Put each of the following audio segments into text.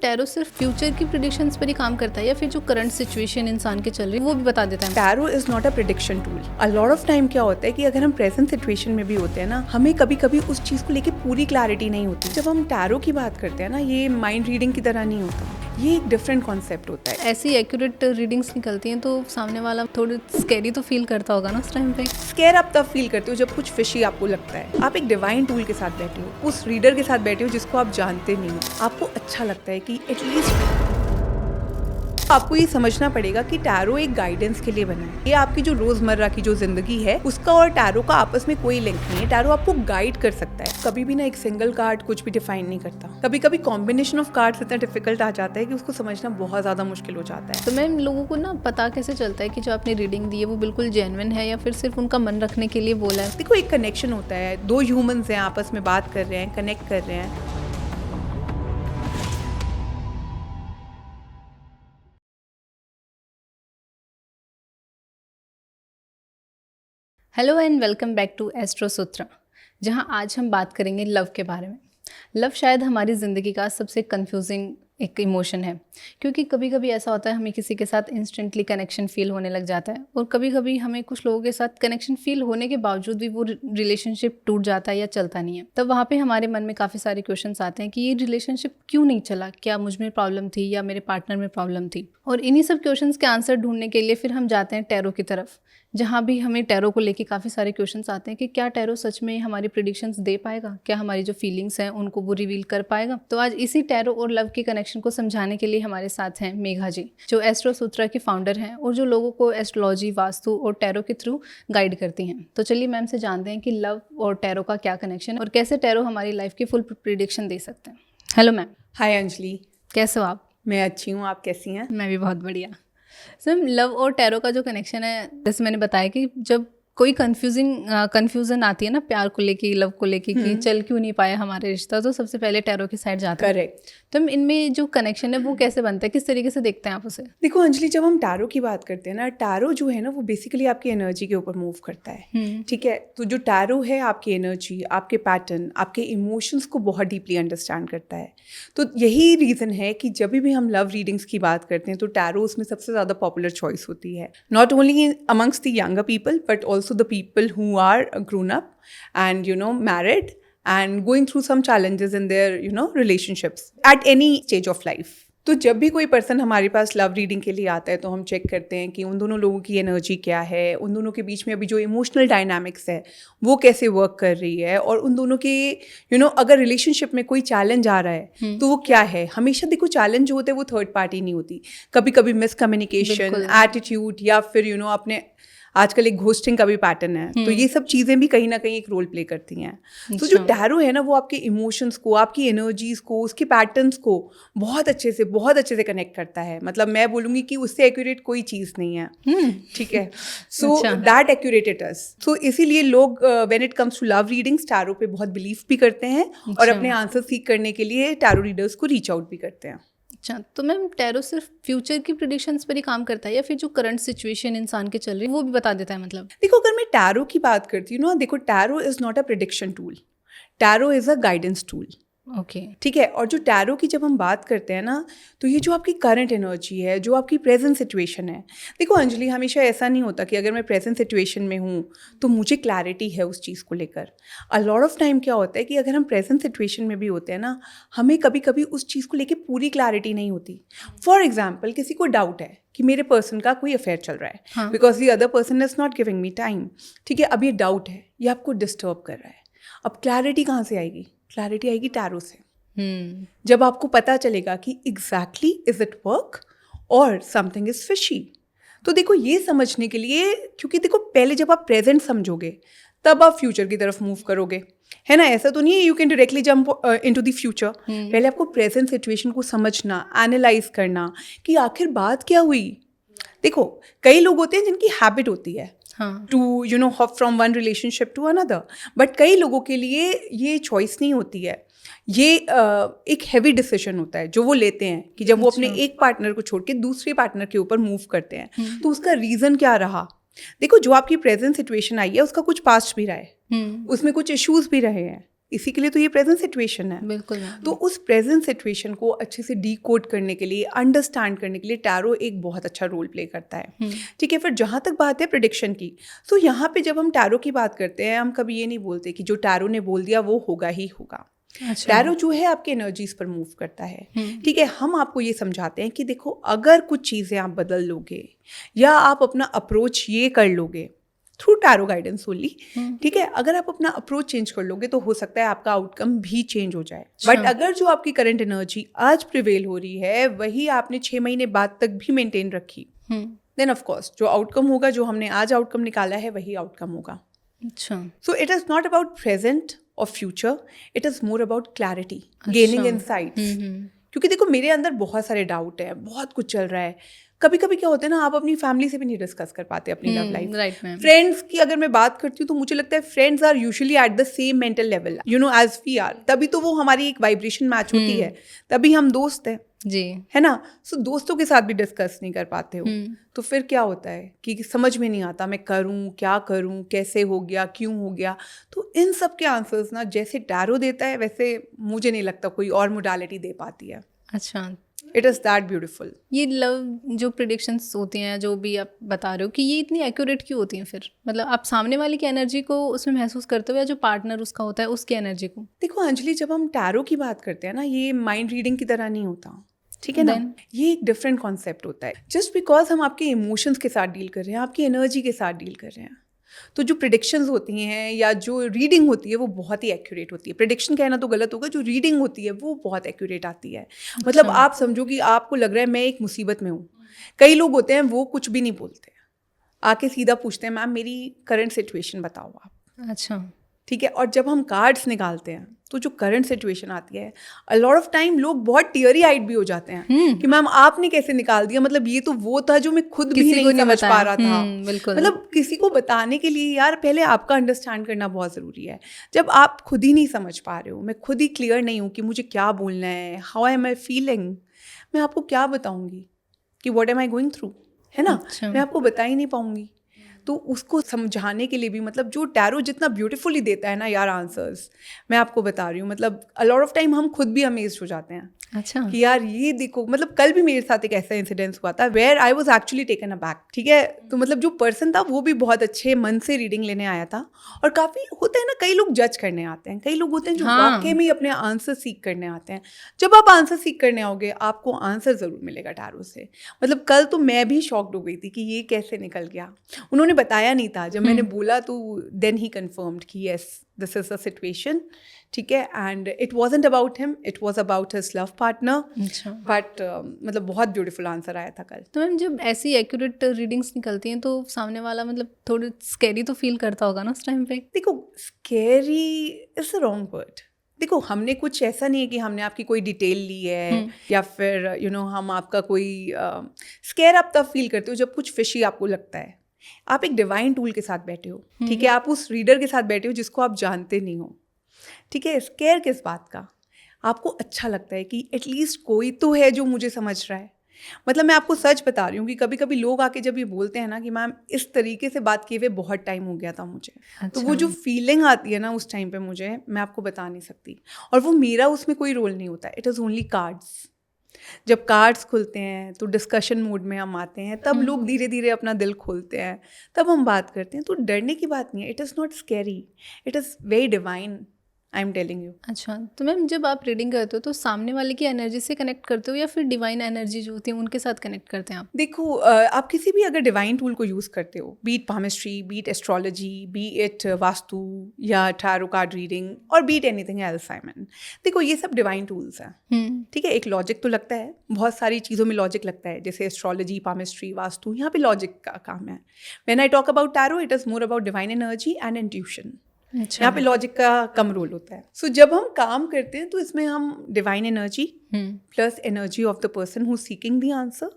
Tarot सिर्फ future की predictions पर ही काम करता है या फिर जो करंट सिचुएशन इंसान के चल रही है वो भी बता देता है? Tarot is not a prediction tool. A lot of time क्या होता है कि अगर हम प्रेजेंट सिचुएशन में भी होते हैं ना, हमें कभी कभी उस चीज को लेके पूरी क्लैरिटी नहीं होती। जब हम टैरो की बात करते हैं ना, ये माइंड रीडिंग की तरह नहीं होता, ये एक डिफरेंट कॉन्सेप्ट होता है। ऐसी एक्यूरेट रीडिंग्स निकलती हैं तो सामने वाला थोड़ी स्कैरी तो फील करता होगा ना उस टाइम पे। स्केयर आप तब फील करते हो जब कुछ फिशी आपको लगता है। आप एक डिवाइन टूल के साथ बैठे हो, उस रीडर के साथ बैठे हो जिसको आप जानते नहीं हो। आपको अच्छा लगता है कि एटलीस्ट आपको ये समझना पड़ेगा कि टैरो एक गाइडेंस के लिए बना है। ये आपकी जो रोजमर्रा की जो जिंदगी है उसका और टैरो का आपस में कोई लिंक नहीं है। टैरो आपको गाइड कर सकता है। कभी भी ना एक सिंगल कार्ड कुछ भी डिफाइन नहीं करता। कभी कभी कॉम्बिनेशन ऑफ कार्ड्स इतना डिफिकल्ट आ जाता है कि उसको समझना बहुत ज्यादा मुश्किल हो जाता है। तो मैम लोगों को ना पता कैसे चलता है कि जो आपने रीडिंग दी है वो बिल्कुल जेन्युइन है या फिर सिर्फ उनका मन रखने के लिए बोला है? देखो, एक कनेक्शन होता है, दो ह्यूमंस हैं आपस में बात कर रहे हैं, कनेक्ट कर रहे हैं। Hello and welcome back to astro Sutra, जहां आज हम बात करेंगे लव के बारे में। लव शायद हमारी ज़िंदगी का सबसे कंफ्यूजिंग एक इमोशन है, क्योंकि कभी कभी ऐसा होता है हमें किसी के साथ इंस्टेंटली कनेक्शन फील होने लग जाता है और कभी कभी हमें कुछ लोगों के साथ कनेक्शन फील होने के बावजूद भी वो रिलेशनशिप टूट जाता है या चलता नहीं है। तब वहाँ पे हमारे मन में काफ़ी सारे क्वेश्चंस आते हैं कि ये रिलेशनशिप क्यों नहीं चला, क्या मुझ में प्रॉब्लम थी या मेरे पार्टनर में प्रॉब्लम थी। और इन्हीं सब क्वेश्चंस के आंसर ढूंढने के लिए फिर हम जाते हैं टैरो की तरफ, जहाँ भी हमें टैरो को लेके काफ़ी सारे क्वेश्चंस आते हैं कि क्या टैरो सच में हमारी प्रेडिक्शंस दे पाएगा, क्या हमारी जो फीलिंग्स हैं उनको वो रिवील कर पाएगा। तो आज इसी टैरो और लव के कनेक्शन को समझाने के लिए हमारे साथ हैं मेघा जी, जो एस्ट्रो सूत्रा की फाउंडर हैं और जो लोगों को एस्ट्रोलॉजी, वास्तु और टैरो के थ्रू गाइड करती हैं। तो चलिए मैम से जानते हैं कि लव और टैरो का क्या कनेक्शन है और कैसे टैरो हमारी लाइफ की फुल प्रेडिक्शन दे सकते हैं। Hello ma'am. हाय अंजलि, कैसे हो आप? मैं अच्छी हूँ, आप कैसी हैं? मैं भी बहुत बढ़िया। सर, लव और टैरो का जो कनेक्शन है, जैसे मैंने बताया कि जब कोई कन्फ्यूजन आती है ना प्यार को लेके, लव को लेके कि चल क्यों नहीं पाया हमारे रिश्ता, तो सबसे पहले टैरो की साइड जाता है। करेक्ट। तो इनमें जो कनेक्शन है वो कैसे बनता है, किस तरीके से देखते हैं आप उसे? देखो अंजलि, जब हम टैरो की बात करते हैं ना, टैरो जो है ना वो बेसिकली आपकी एनर्जी के ऊपर मूव करता है। ठीक है, तो जो टैरो है आपकी एनर्जी, आपके पैटर्न, आपके इमोशंस को बहुत डीपली अंडरस्टैंड करता है। तो यही रीज़न है कि जब भी हम लव रीडिंग्स की बात करते हैं तो टैरो उसमें सबसे ज़्यादा पॉपुलर चॉइस होती है, not only amongst the younger people but also the people who are grown up and married and going through some challenges in their relationships at any stage of life. तो जब भी कोई person हमारे पास love reading के लिए आता है तो हम चेक करते हैं कि उन दोनों लोगों की एनर्जी क्या है, उन दोनों के बीच में अभी जो इमोशनल डायनामिक्स है वो कैसे वर्क कर रही है, और उन दोनों के अगर रिलेशनशिप में कोई चैलेंज आ रहा है तो वो क्या है। हमेशा देखो, चैलेंज जो होते हैं वो थर्ड पार्टी नहीं होती, कभी कभी मिसकम्युनिकेशन, एटीट्यूड, या फिर अपने आजकल एक घोस्टिंग का भी पैटर्न है। तो ये सब चीज़ें भी कहीं ना कहीं एक रोल प्ले करती हैं। तो जो टैरो है ना वो आपके इमोशंस को, आपकी एनर्जीज को, उसके पैटर्न्स को बहुत अच्छे से कनेक्ट करता है। मतलब मैं बोलूँगी कि उससे एक्यूरेट कोई चीज़ नहीं है। ठीक है, so that accurate it is. So इसीलिए लोग when it comes to love readings tarot पे बहुत बिलीव भी करते हैं और अपने आंसर सीख करने के लिए टैरो रीडर्स को रीच आउट भी करते हैं। अच्छा, तो मैम टैरो सिर्फ फ्यूचर की प्रेडिक्शंस पर ही काम करता है या फिर जो करंट सिचुएशन इंसान के चल रही है वो भी बता देता है? मतलब देखो, अगर मैं टैरो की बात करती हूँ ना, देखो tarot is not a prediction tool, tarot is a guidance tool. Okay, ठीक है। और जो टैरो की जब हम बात करते हैं ना, तो ये जो आपकी करंट एनर्जी है, जो आपकी प्रेजेंट सिचुएशन है। देखो अंजलि, हमेशा ऐसा नहीं होता कि अगर मैं प्रेजेंट सिचुएशन में हूँ तो मुझे क्लैरिटी है उस चीज़ को लेकर। अ लॉट ऑफ टाइम क्या होता है कि अगर हम प्रेजेंट सिचुएशन में भी होते हैं ना, हमें कभी कभी उस चीज़ को लेकर पूरी क्लैरिटी नहीं होती। फॉर एग्जाम्पल, किसी को डाउट है कि मेरे पर्सन का कोई अफेयर चल रहा है, because the other person is not giving me time. ठीक है, अब ये डाउट है, ये आपको डिस्टर्ब कर रहा है। अब क्लैरिटी कहाँ से आएगी? क्लैरिटी आएगी टैरो से। जब आपको पता चलेगा कि एग्जैक्टली इज इट वर्क और समथिंग इज फिशी। तो देखो, ये समझने के लिए, क्योंकि देखो पहले जब आप प्रेजेंट समझोगे तब आप फ्यूचर की तरफ मूव करोगे, है ना। ऐसा तो नहीं है you can directly jump into the future. पहले आपको प्रेजेंट सिचुएशन को समझना, एनालाइज करना कि आखिर बात क्या हुई। देखो, कई लोग होते हैं जिनकी हैबिट होती है to hop from one relationship to another, but कई लोगों के लिए ये चॉइस नहीं होती है। ये एक हैवी डिसीजन होता है जो वो लेते हैं कि जब वो अपने एक पार्टनर को छोड़ के दूसरे पार्टनर के ऊपर मूव करते हैं। तो उसका रीज़न क्या रहा? देखो, जो आपकी प्रेजेंट सिचुएशन आई है उसका कुछ पास्ट भी रहा है, उसमें कुछ इश्यूज भी रहे हैं, इसी के लिए तो ये प्रेजेंट सिचुएशन है। बिल्कुल। तो उस प्रेजेंट सिचुएशन को अच्छे से डीकोड करने के लिए, अंडरस्टैंड करने के लिए टैरो एक बहुत अच्छा रोल प्ले करता है। ठीक है, फिर जहाँ तक बात है प्रेडिक्शन की, तो यहाँ पे जब हम टैरो की बात करते हैं, हम कभी ये नहीं बोलते कि जो टैरो ने बोल दिया वो होगा ही होगा। अच्छा। टैरो जो है आपके एनर्जीज पर मूव करता है। ठीक है, हम आपको ये समझाते हैं कि देखो, अगर कुछ चीज़ें आप बदल लोगे या आप अपना अप्रोच ये कर लोगे थ्रू टैरो गाइडेंस ओनली, ठीक है, अगर आप अपना अप्रोच चेंज कर लोगे तो हो सकता है आपका आउटकम भी चेंज हो जाए। बट अगर जो आपकी करंट एनर्जी आज प्रिवेल हो रही है वही आपने 6 महीने बाद तक भी मेंटेन रखी, देन ऑफ कोर्स जो आउटकम होगा, जो हमने आज आउटकम निकाला है वही आउटकम होगा। अच्छा। So it is not about present और future, it is more about clarity, gaining insights. क्योंकि देखो, मेरे अंदर बहुत सारे डाउट है, बहुत कुछ चल रहा है। कभी कभी क्या होता है ना, आप अपनी फैमिली से भी नहीं डिस्कस कर पाते अपनी love life. Right ma'am. Friends की अगर मैं बात करती हूँ तो मुझे लगता है friends are usually at the same mental level, you know, as we are. तभी तो वो हमारी एक वाइब्रेशन मैच होती है, तभी हम दोस्त हैं जी, है ना। सो दोस्तों के साथ भी डिस्कस नहीं कर पाते हो, तो फिर क्या होता है कि समझ में नहीं आता मैं करूं क्या करूं, कैसे हो गया, क्यों हो गया। तो इन सब के आंसर्स ना जैसे टैरो देता है वैसे मुझे नहीं लगता कोई और मोडालिटी दे पाती है। अच्छा। It is that beautiful. ये लव जो प्रिडिक्शंस होती हैं, जो भी आप बता रहे हो, कि ये इतनी एक्यूरेट क्यों होती हैं फिर? मतलब आप सामने वाले की एनर्जी को उसमें महसूस करते हो या जो पार्टनर उसका होता है उसकी एनर्जी को? देखो अंजलि, जब हम टैरो की बात करते हैं ना, ये माइंड रीडिंग की तरह नहीं होता, ठीक है ना। ये एक डिफरेंट कॉन्सेप्ट होता है। जस्ट बिकॉज हम आपके इमोशंस के साथ डील कर रहे हैं, आपकी एनर्जी के साथ डील कर रहे हैं, तो जो प्रिडिक्शंस होती हैं या जो रीडिंग होती है वो बहुत ही एक्यूरेट होती है। प्रिडिक्शन कहना तो गलत होगा, जो रीडिंग होती है वो बहुत एक्यूरेट आती है। मतलब आप समझो कि आपको लग रहा है मैं एक मुसीबत में हूँ। कई लोग होते हैं वो कुछ भी नहीं बोलते, आके सीधा पूछते हैं मैम मेरी करंट सिचुएशन बताओ आप। अच्छा। ठीक है, और जब हम कार्ड्स निकालते हैं तो जो करंट सिचुएशन आती है, अ लॉट ऑफ टाइम लोग बहुत टीयरी आइड भी हो जाते हैं कि मैम आपने कैसे निकाल दिया, मतलब ये तो वो था जो मैं खुद भी नहीं समझ पा रहा था। मतलब किसी को बताने के लिए यार पहले आपका अंडरस्टैंड करना बहुत ज़रूरी है। जब आप खुद ही नहीं समझ पा रहे हो, मैं खुद ही क्लियर नहीं हूँ कि मुझे क्या बोलना है, हाउ एम आई फीलिंग, मैं आपको क्या बताऊँगी कि what am I going through, है ना। मैं आपको बता ही नहीं पाऊँगी। तो उसको समझाने के लिए भी, मतलब जो टैरो जितना ब्यूटीफुली देता है ना यार आंसर्स, मैं आपको बता रही हूँ, मतलब अ लॉट ऑफ टाइम हम खुद भी अमेज्ड हो जाते हैं। अच्छा। कि यार ये देखो, मतलब कल भी मेरे साथ एक ऐसा इंसिडेंस हुआ था where I was actually taken aback. ठीक है, तो मतलब जो पर्सन था वो भी बहुत अच्छे मन से रीडिंग लेने आया था, और काफ़ी होता है ना, कई लोग जज करने आते हैं, कई लोग होते हैं जो वाकई में अपने आंसर सीख करने आते हैं। जब आप आंसर सीख करने आओगे आपको आंसर ज़रूर मिलेगा टैरो से। मतलब कल तो मैं भी शॉक्ड हो गई थी कि ये कैसे निकल गया। उन्होंने बताया नहीं था, जब मैंने बोला तो देन ही कन्फर्म्ड कि yes this is the situation. ठीक है, and it wasn't about him, it was about his love partner. But मतलब बहुत ब्यूटीफुल आंसर आया था कल। तो मैम जब ऐसी एक्यूरेट रीडिंग्स निकलती हैं तो सामने वाला मतलब थोड़ी स्कैरी तो फील करता होगा ना उस टाइम पे? देखो scary is a wrong word. देखो हमने कुछ ऐसा नहीं है कि हमने आपकी कोई डिटेल ली है या फिर यू नो हम आपका कोई स्कैर आप तब फील करते हो जब कुछ फिशी आपको लगता है। आप एक डिवाइन टूल के साथ बैठे हो, ठीक है, आप उस रीडर के साथ बैठे हो जिसको आप जानते नहीं हो। ठीक है, स्केयर किस बात का? आपको अच्छा लगता है कि एटलीस्ट कोई तो है जो मुझे समझ रहा है। मतलब मैं आपको सच बता रही हूँ कि कभी कभी लोग आके जब ये बोलते हैं ना कि मैम इस तरीके से बात किए हुए बहुत टाइम हो गया था मुझे, तो वो जो फीलिंग आती है ना उस टाइम पे मुझे, मैं आपको बता नहीं सकती। और वो मेरा उसमें कोई रोल नहीं होता, इट इज़ ओनली कार्ड्स। जब कार्ड्स खुलते हैं तो डिस्कशन मोड में हम आते हैं, तब लोग धीरे धीरे अपना दिल खोलते हैं, तब हम बात करते हैं। तो डरने की बात नहीं है, it is not scary, it is very divine, I am telling you. अच्छा, तो मैम जब आप रीडिंग करते हो तो सामने वाले की एनर्जी से कनेक्ट करते हो या फिर डिवाइन एनर्जी जो होती है उनके साथ कनेक्ट करते हैं आप? देखो आप किसी भी अगर डिवाइन टूल को यूज़ करते हो, be it palmistry, be it astrology, be it vastu या टैरो कार्ड रीडिंग और be it anything else, I mean, देखो ये सब डिवाइन टूल्स हैं। ठीक है, एक लॉजिक तो लगता है, बहुत सारी चीज़ों में लॉजिक लगता है, जैसे एस्ट्रोलॉजी, पामिस्ट्री, वास्तु, यहाँ पे लॉजिक का काम है। When I talk about tarot it is more about divine energy and intuition. यहाँ पे लॉजिक का कम रोल होता है। सो जब हम काम करते हैं तो इसमें हम divine energy plus energy of the person who seeking the answer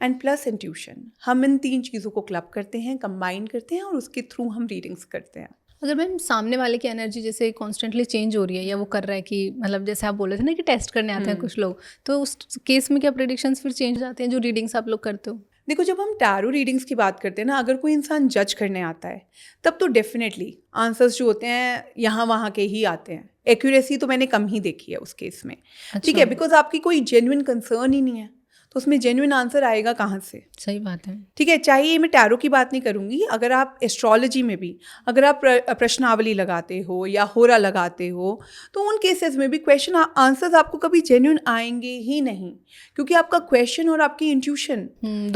and plus intuition, हम इन 3 चीज़ों को क्लब करते हैं, कंबाइन करते हैं और उसके थ्रू हम रीडिंग्स करते हैं। अगर मैम सामने वाले की एनर्जी जैसे कॉन्स्टेंटली चेंज हो रही है या वो कर रहा है कि मतलब जैसे आप बोल रहे थे ना कि टेस्ट करने आते हैं कुछ लोग, तो उस केस में क्या प्रेडिक्शंस फिर चेंज हो जाते हैं जो रीडिंग्स आप लोग करते हो? देखो, जब हम टैरो रीडिंग्स की बात करते हैं ना, अगर कोई इंसान जज करने आता है तब तो डेफिनेटली आंसर्स जो होते हैं यहाँ वहाँ के ही आते हैं। एक्यूरेसी तो मैंने कम ही देखी है उस केस में। ठीक है, बिकॉज आपकी कोई जेन्युइन कंसर्न ही नहीं है, तो उसमें जेन्युइन आंसर आएगा कहाँ से? सही बात है। ठीक है, चाहे मैं टैरो की बात नहीं करूँगी, अगर आप एस्ट्रोलॉजी में भी अगर आप प्रश्नावली लगाते हो या होरा लगाते हो, तो उन केसेस में भी क्वेश्चन आंसर्स आपको कभी जेन्युइन आएंगे ही नहीं, क्योंकि आपका क्वेश्चन और आपकी इंट्यूशन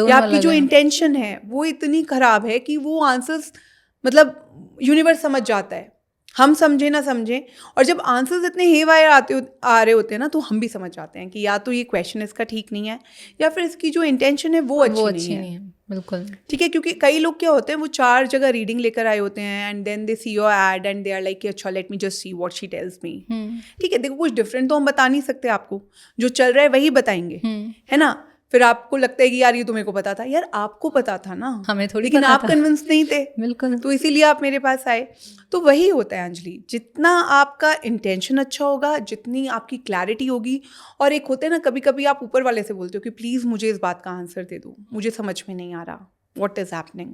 या आपकी जो इंटेंशन है वो इतनी खराब है कि वो आंसर्स मतलब यूनिवर्स समझ जाता है, हम समझे ना समझे। और जब आंसर्स इतने हेवायर आ रहे होते हैं ना, तो हम भी समझ जाते हैं कि या तो ये क्वेश्चन इसका ठीक नहीं है या फिर इसकी जो इंटेंशन है वो अच्छी नहीं है। बिल्कुल ठीक है, क्योंकि कई लोग क्या होते हैं, वो 4 जगह रीडिंग लेकर आए होते हैं and then they see your ad and they are like अच्छा let me just see what she tells me. ठीक है, देखो कुछ डिफरेंट तो हम बता नहीं सकते आपको, जो चल रहा है वही बताएंगे, है ना। फिर आपको लगता है कि यार ये तो मेरे को पता था, यार आपको पता था ना, हमें थोड़ी लेकिन आप कन्विंस नहीं थे। बिल्कुल, तो इसीलिए आप मेरे पास आए। तो वही होता है अंजलि, जितना आपका इंटेंशन अच्छा होगा, जितनी आपकी क्लैरिटी होगी। और एक होता है ना, कभी कभी आप ऊपर वाले से बोलते हो कि प्लीज़ मुझे इस बात का आंसर दे दो, मुझे समझ में नहीं आ रहा व्हाट इज़ हैपनिंग।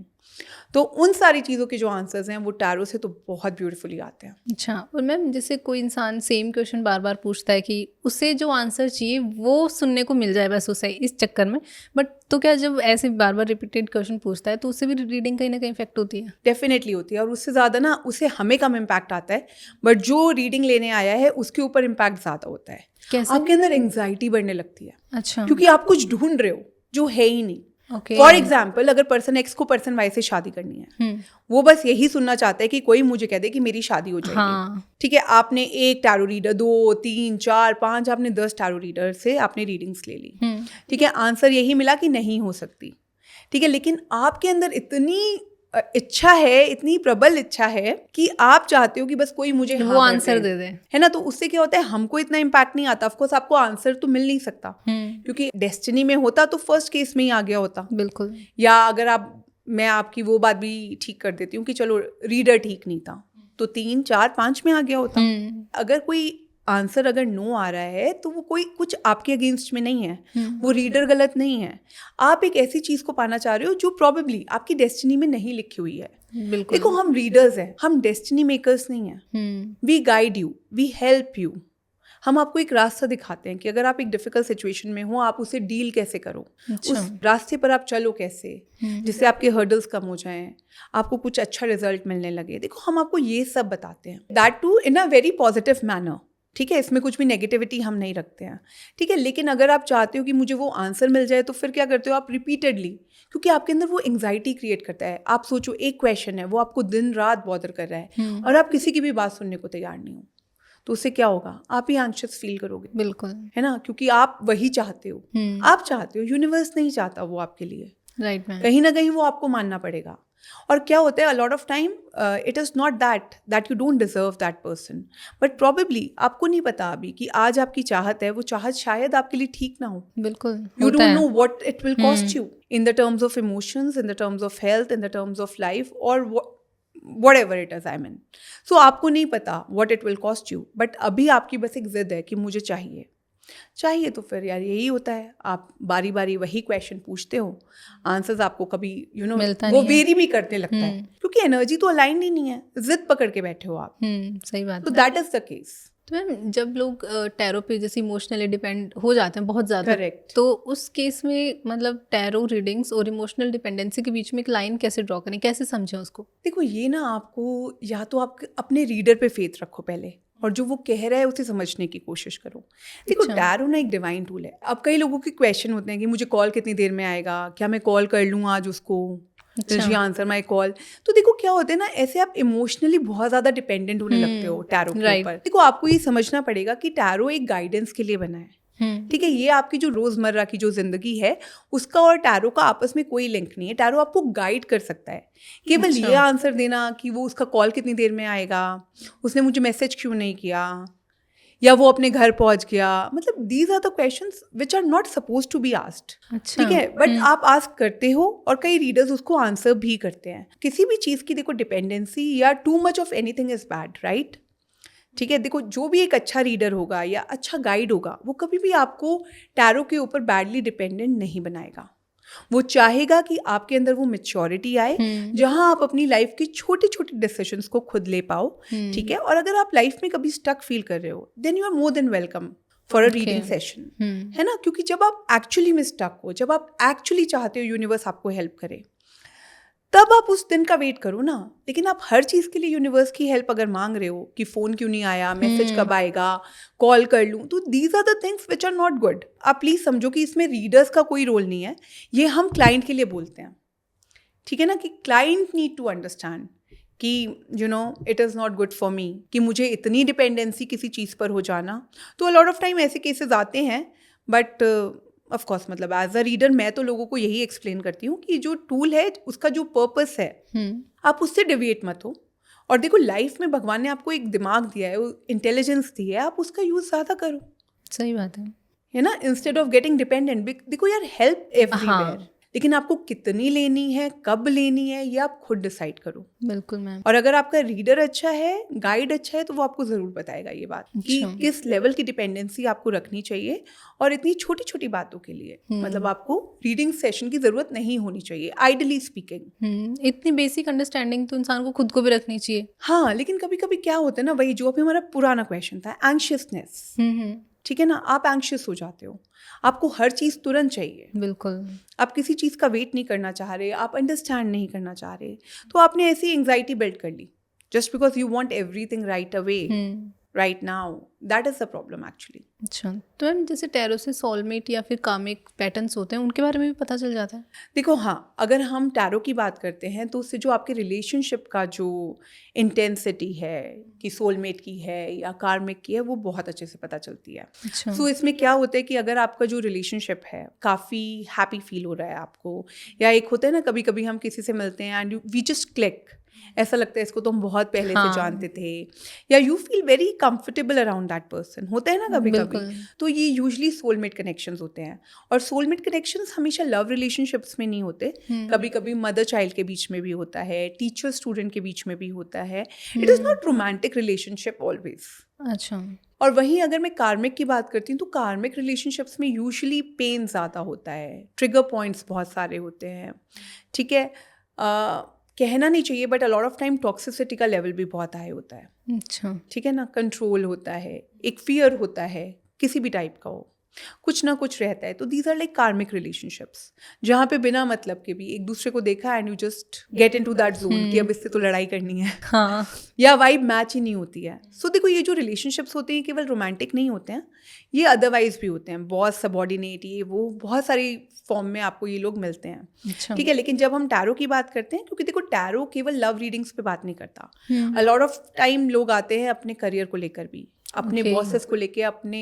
तो उन सारी चीज़ों के जो आंसर्स हैं वो टैरो से तो बहुत ब्यूटीफुली आते हैं। अच्छा, और मैम जैसे कोई इंसान सेम क्वेश्चन बार बार पूछता है कि उसे जो आंसर चाहिए वो सुनने को मिल जाए बस उसे, इस चक्कर में, बट तो क्या जब ऐसे बार बार रिपीटेड क्वेश्चन पूछता है तो उससे भी रीडिंग कहीं ना कहीं इफेक्ट होती है? डेफिनेटली होती है, और उससे ज़्यादा ना उसे हमें कम इम्पैक्ट आता है, बट जो रीडिंग लेने आया है उसके ऊपर इम्पैक्ट ज़्यादा होता है। कैसे? आपके अंदर एंग्जाइटी बढ़ने लगती है। अच्छा, क्योंकि आप कुछ ढूंढ रहे हो जो है ही नहीं। Okay. फॉर एग्जाम्पल, अगर पर्सन एक्स को पर्सन वाई से शादी करनी है, वो बस यही सुनना चाहता है कि कोई मुझे कह दे कि मेरी शादी हो जाएगी। हाँ. ठीक है, आपने एक टैरो रीडर, 2, 3, 4, 5, आपने 10 टैरो रीडर से आपने रीडिंग्स ले ली। ठीक है, आंसर यही मिला कि नहीं हो सकती। ठीक है, लेकिन आपके अंदर इतनी इच्छा है, इतनी प्रबल इच्छा है कि आप चाहते हो कि बस कोई मुझे वो आंसर दे दे, है ना। तो उससे क्या होता है, हमको इतना इम्पैक्ट नहीं आता। ऑफकोर्स आपको आंसर तो मिल नहीं सकता, क्योंकि डेस्टिनी में होता तो फर्स्ट केस में ही आ गया होता। बिल्कुल। या अगर मैं आपकी वो बात भी ठीक कर देती हूँ कि चलो रीडर ठीक नहीं था, तो 3, 4, 5 में आ गया होता। अगर कोई आंसर अगर नो आ रहा है तो वो कोई कुछ आपके अगेंस्ट में नहीं है, वो रीडर गलत नहीं है। आप एक ऐसी चीज को पाना चाह रहे हो जो प्रॉबेबली आपकी डेस्टिनी में नहीं लिखी हुई है। बिल्कुल। देखो, हम रीडर्स हैं, हम डेस्टिनी मेकर्स नहीं हैं। We guide you, we help you. हम आपको एक रास्ता दिखाते हैं कि अगर आप एक डिफिकल्ट सिचुएशन में हो, आप उसे डील कैसे करो। अच्छा। उस रास्ते पर आप चलो कैसे, जिससे आपके हर्डल्स कम हो जाएं, आपको कुछ अच्छा रिजल्ट मिलने लगे। देखो, हम आपको ये सब बताते हैं, that too in a very positive manner. ठीक है, इसमें कुछ भी नेगेटिविटी हम नहीं रखते हैं। ठीक है, लेकिन अगर आप चाहते हो कि मुझे वो आंसर मिल जाए, तो फिर क्या करते हो आप रिपीटेडली, क्योंकि आपके अंदर वो एंग्जाइटी क्रिएट करता है। आप सोचो, एक क्वेश्चन है, वो आपको दिन रात बॉदर कर रहा है और आप किसी की भी बात सुनने को तैयार नहीं हो, तो उससे क्या होगा, आप ही एंग्शियस फील करोगे। बिल्कुल, है ना, क्योंकि आप वही चाहते हो, आप चाहते हो, यूनिवर्स नहीं चाहता वो आपके लिए। राइट, कहीं ना कहीं वो आपको मानना पड़ेगा। और क्या होता है, अ lot of time it is not that you don't deserve that person, but probably आपको नहीं पता अभी कि आज आपकी चाहत है, वो चाहत शायद आपके लिए ठीक ना हो। बिल्कुल, you don't know what it will cost you in the terms of emotions, in the terms of health, in the terms of life, और whatever it is, I mean. So आपको नहीं पता what it will cost you, but अभी आपकी बस एक जिद है कि मुझे चाहिए। तो फिर यार यही होता है, आप बारी बारी वही क्वेश्चन पूछते हो, आंसर्स आपको कभी वो वेरी भी करने लगता है, क्योंकि एनर्जी तो अलाइन ही नहीं है, जिद पकड़ के बैठे हो आप। सही बात। तो दैट इज द केस। तो मैम, जब लोग टैरो पे जैसे इमोशनली डिपेंड हो जाते हैं बहुत ज़्यादा, करेक्ट, तो उस केस में मतलब टैरो रीडिंग्स और इमोशनल डिपेंडेंसी के बीच में एक लाइन कैसे ड्रॉ करें, कैसे समझें उसको? देखो, ये ना आपको या तो आप अपने रीडर पे फेथ रखो पहले, और जो वो कह रहा है उसे समझने की कोशिश करो। देखो, टैरो ना एक डिवाइन टूल है। अब कई लोगों के क्वेश्चन होते हैं कि मुझे कॉल कितनी देर में आएगा, क्या मैं कॉल कर लूँ आज उसको, जी आंसर माई कॉल। तो देखो क्या होता है ना, ऐसे आप इमोशनली बहुत ज़्यादा डिपेंडेंट होने लगते हो टैरो के ऊपर। देखो, आपको ये समझना पड़ेगा कि टैरो एक गाइडेंस के लिए बना है। ठीक है, ये आपकी जो रोजमर्रा की जो जिंदगी है उसका और टैरो का आपस में कोई लिंक नहीं है। टैरो आपको गाइड कर सकता है, केवल ये आंसर देना कि वो उसका कॉल कितनी देर में आएगा, उसने मुझे मैसेज क्यों नहीं किया, या वो अपने घर पहुंच गया। मतलब these are the questions which are not supposed to be asked. ठीक है, बट आप आस्क करते हो, और कई रीडर्स उसको आंसर भी करते हैं। किसी भी चीज़ की देखो डिपेंडेंसी या too much of anything is bad, right. ठीक है, देखो, जो भी एक अच्छा रीडर होगा या अच्छा गाइड होगा, वो कभी भी आपको टैरो के ऊपर बैडली डिपेंडेंट नहीं बनाएगा। वो चाहेगा कि आपके अंदर वो मैच्योरिटी आए जहां आप अपनी लाइफ की छोटे छोटे डिसीजंस को खुद ले पाओ, ठीक है। और अगर आप लाइफ में कभी स्टक फील कर रहे हो, then you are more than welcome for a reading session, है ना। क्योंकि जब आप एक्चुअली में स्टक हो, जब आप एक्चुअली चाहते हो यूनिवर्स आपको हेल्प करे, तब आप उस दिन का वेट करो ना। लेकिन आप हर चीज़ के लिए यूनिवर्स की हेल्प अगर मांग रहे हो कि फ़ोन क्यों नहीं आया, मैसेज कब आएगा, कॉल कर लूँ, तो these are the things which are not good. आप प्लीज़ समझो कि इसमें रीडर्स का कोई रोल नहीं है, ये हम क्लाइंट के लिए बोलते हैं, ठीक है ना। कि क्लाइंट नीड टू अंडरस्टैंड कि you know it is not good for me, कि मुझे इतनी डिपेंडेंसी किसी चीज़ पर हो जाना। तो अ लॉट ऑफ टाइम ऐसे केसेस आते हैं, बट ऑफ कोर्स मतलब एज अ रीडर मैं तो लोगों को यही एक्सप्लेन करती हूँ कि जो टूल है उसका जो पर्पस है आप उससे डिविएट मत हो। और देखो लाइफ में भगवान ने आपको एक दिमाग दिया है, इंटेलिजेंस दी है, आप उसका यूज़ ज़्यादा करो। सही बात है ना, इंस्टेड ऑफ गेटिंग डिपेंडेंट। देखो यार, हेल्प एवरीवेयर, लेकिन आपको कितनी लेनी है, कब लेनी है, ये आप खुद डिसाइड करो। बिल्कुल मैम। और अगर आपका रीडर अच्छा है, गाइड अच्छा है, तो वो आपको ज़रूर बताएगा ये बात कि किस लेवल की डिपेंडेंसी आपको रखनी चाहिए। और इतनी छोटी छोटी बातों के लिए मतलब आपको रीडिंग सेशन की ज़रूरत नहीं होनी चाहिए, आइडली स्पीकिंग। इतनी बेसिक अंडरस्टैंडिंग तो इंसान को खुद को भी रखनी चाहिए। हाँ, लेकिन कभी कभी क्या होता है ना, वही जो अभी हमारा पुराना क्वेश्चन था, एंशियसनेस, ठीक है ना। आप एंशियस हो जाते हो, आपको हर चीज़ तुरंत चाहिए। बिल्कुल। आप किसी चीज़ का वेट नहीं करना चाह रहे, आप अंडरस्टैंड नहीं करना चाह रहे, तो आपने ऐसी एंग्जाइटी बिल्ड कर ली just because you want everything right away, right now. That is the problem actually. अच्छा, तो मैम जैसे टैरो से सोलमेट या फिर कामिक पैटर्न्स होते हैं, उनके बारे में भी पता चल जाता है? देखो हाँ, अगर हम टैरो की बात करते हैं तो उससे जो आपके रिलेशनशिप का जो इंटेंसिटी है कि सोलमेट की है या कार्मिक की है, वो बहुत अच्छे से पता चलती है। अच्छा। सो इसमें क्या होता है कि अगर आपका जो रिलेशनशिप है काफ़ी हैप्पी फील हो रहा है आपको, या एक होता है ना कभी कभी हम किसी से मिलते हैं एंड वी जस्ट क्लिक, ऐसा लगता है इसको तो हम बहुत पहले से जानते थे, या you feel very comfortable around that person, होता है ना कभी कभी, तो ये यूजुअली सोलमेट कनेक्शंस होते हैं। और सोलमेट कनेक्शंस हमेशा लव रिलेशनशिप्स में नहीं होते, कभी कभी मदर चाइल्ड के बीच में भी होता है, टीचर स्टूडेंट के बीच में भी होता है। It is not romantic relationship always. अच्छा। और वहीं अगर मैं कार्मिक की बात करती हूँ तो कार्मिक रिलेशनशिप्स में यूजुअली पेन ज़्यादा होता है, ट्रिगर पॉइंट्स बहुत सारे होते हैं, ठीक है। कहना नहीं चाहिए but a lot of time toxicity का लेवल भी बहुत हाई होता है। अच्छा। ठीक है ना, कंट्रोल होता है, एक फियर होता है, किसी भी टाइप का हो, कुछ ना कुछ रहता है। तो दीज आर लाइक कार्मिक रिलेशनशिप्स, जहाँ पे बिना मतलब के भी एक दूसरे को देखा and you just get into that zone कि अब इससे तो लड़ाई करनी है, हाँ, या वाइब मैच ही नहीं होती है। सो देखो ये जो रिलेशनशिप्स होते हैं केवल रोमांटिक नहीं होते हैं, ये अदरवाइज भी होते हैं, बॉस सबॉर्डिनेट, ये वो बहुत सारी फॉर्म में आपको ये लोग मिलते हैं। अच्छा। ठीक है, लेकिन जब हम टैरो की बात करते हैं, क्योंकि देखो टैरो केवल लव रीडिंग्स पे बात नहीं करता, अ लॉट ऑफ टाइम लोग आते हैं अपने करियर को लेकर भी, अपने बॉसेस को लेके, अपने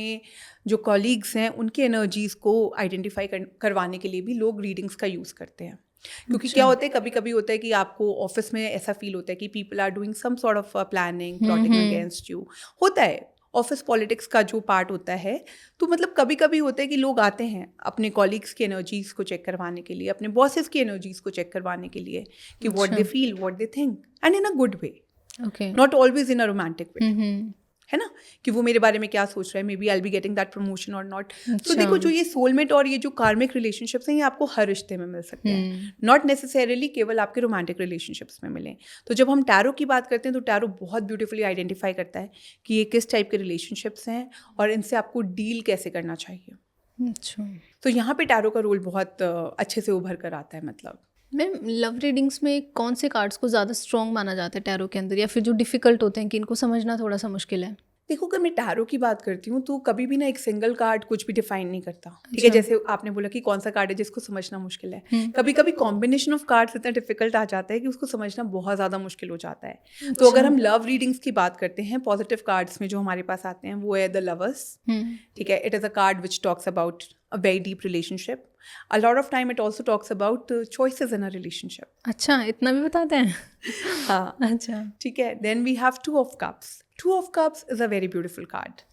जो कॉलीग्स हैं उनके एनर्जीज को आइडेंटिफाई करवाने के लिए भी लोग रीडिंग्स का यूज़ करते हैं। क्योंकि क्या होता है, कभी कभी होता है कि आपको ऑफिस में ऐसा फील होता है कि people are doing some sort of planning, plotting against you, होता है ऑफिस पॉलिटिक्स का जो पार्ट होता है। तो मतलब कभी कभी होता है कि लोग आते हैं अपने कॉलीग्स की एनर्जीज को चेक करवाने के लिए, अपने बॉसेस की एनर्जीज को चेक करवाने के लिए कि what they feel, what they think, and in a good way, not always in a romantic way, है ना, कि वो मेरे बारे में क्या सोच रहा है, maybe I be getting that promotion और नॉट। तो देखो जो ये सोलमेट और ये जो कार्मिक रिलेशनशिप्स हैं, ये आपको हर रिश्ते में मिल सकते हैं, नॉट नेसेसरीली केवल आपके रोमांटिक रिलेशनशिप्स में मिले। तो जब हम टैरो की बात करते हैं तो टैरो बहुत ब्यूटीफुली आइडेंटिफाई करता है कि ये किस टाइप के रिलेशनशिप्स हैं और इनसे आपको डील कैसे करना चाहिए। अच्छा। तो यहाँ पे टैरो का रोल बहुत अच्छे से उभर कर आता है। मतलब मैम लव रीडिंग्स में कौन से कार्ड्स को ज़्यादा स्ट्रॉन्ग माना जाता है टैरो के अंदर, या फिर जो डिफ़िकल्ट होते हैं कि इनको समझना थोड़ा सा मुश्किल है? देखो, अगर मैं टैरो की बात करती हूँ तो कभी भी ना एक सिंगल कार्ड कुछ भी डिफाइन नहीं करता। ठीक है, जैसे आपने बोला कि कौन सा कार्ड है जिसको समझना मुश्किल है, कभी कभी कॉम्बिनेशन ऑफ कार्ड्स इतना डिफिकल्ट आ जाता है कि उसको समझना बहुत ज़्यादा मुश्किल हो जाता है। तो अगर हम लव रीडिंग्स की बात करते हैं, पॉजिटिव कार्ड्स में जो हमारे पास आते हैं वो है द लवर्स। ठीक है, it is a card which talks about a very deep relationship. A lot of time it also talks about choices in a relationship. अच्छा, इतना भी बताते हैं? हाँ, अच्छा, ठीक है। Then we have Two of Cups. Two of Cups is a very beautiful card.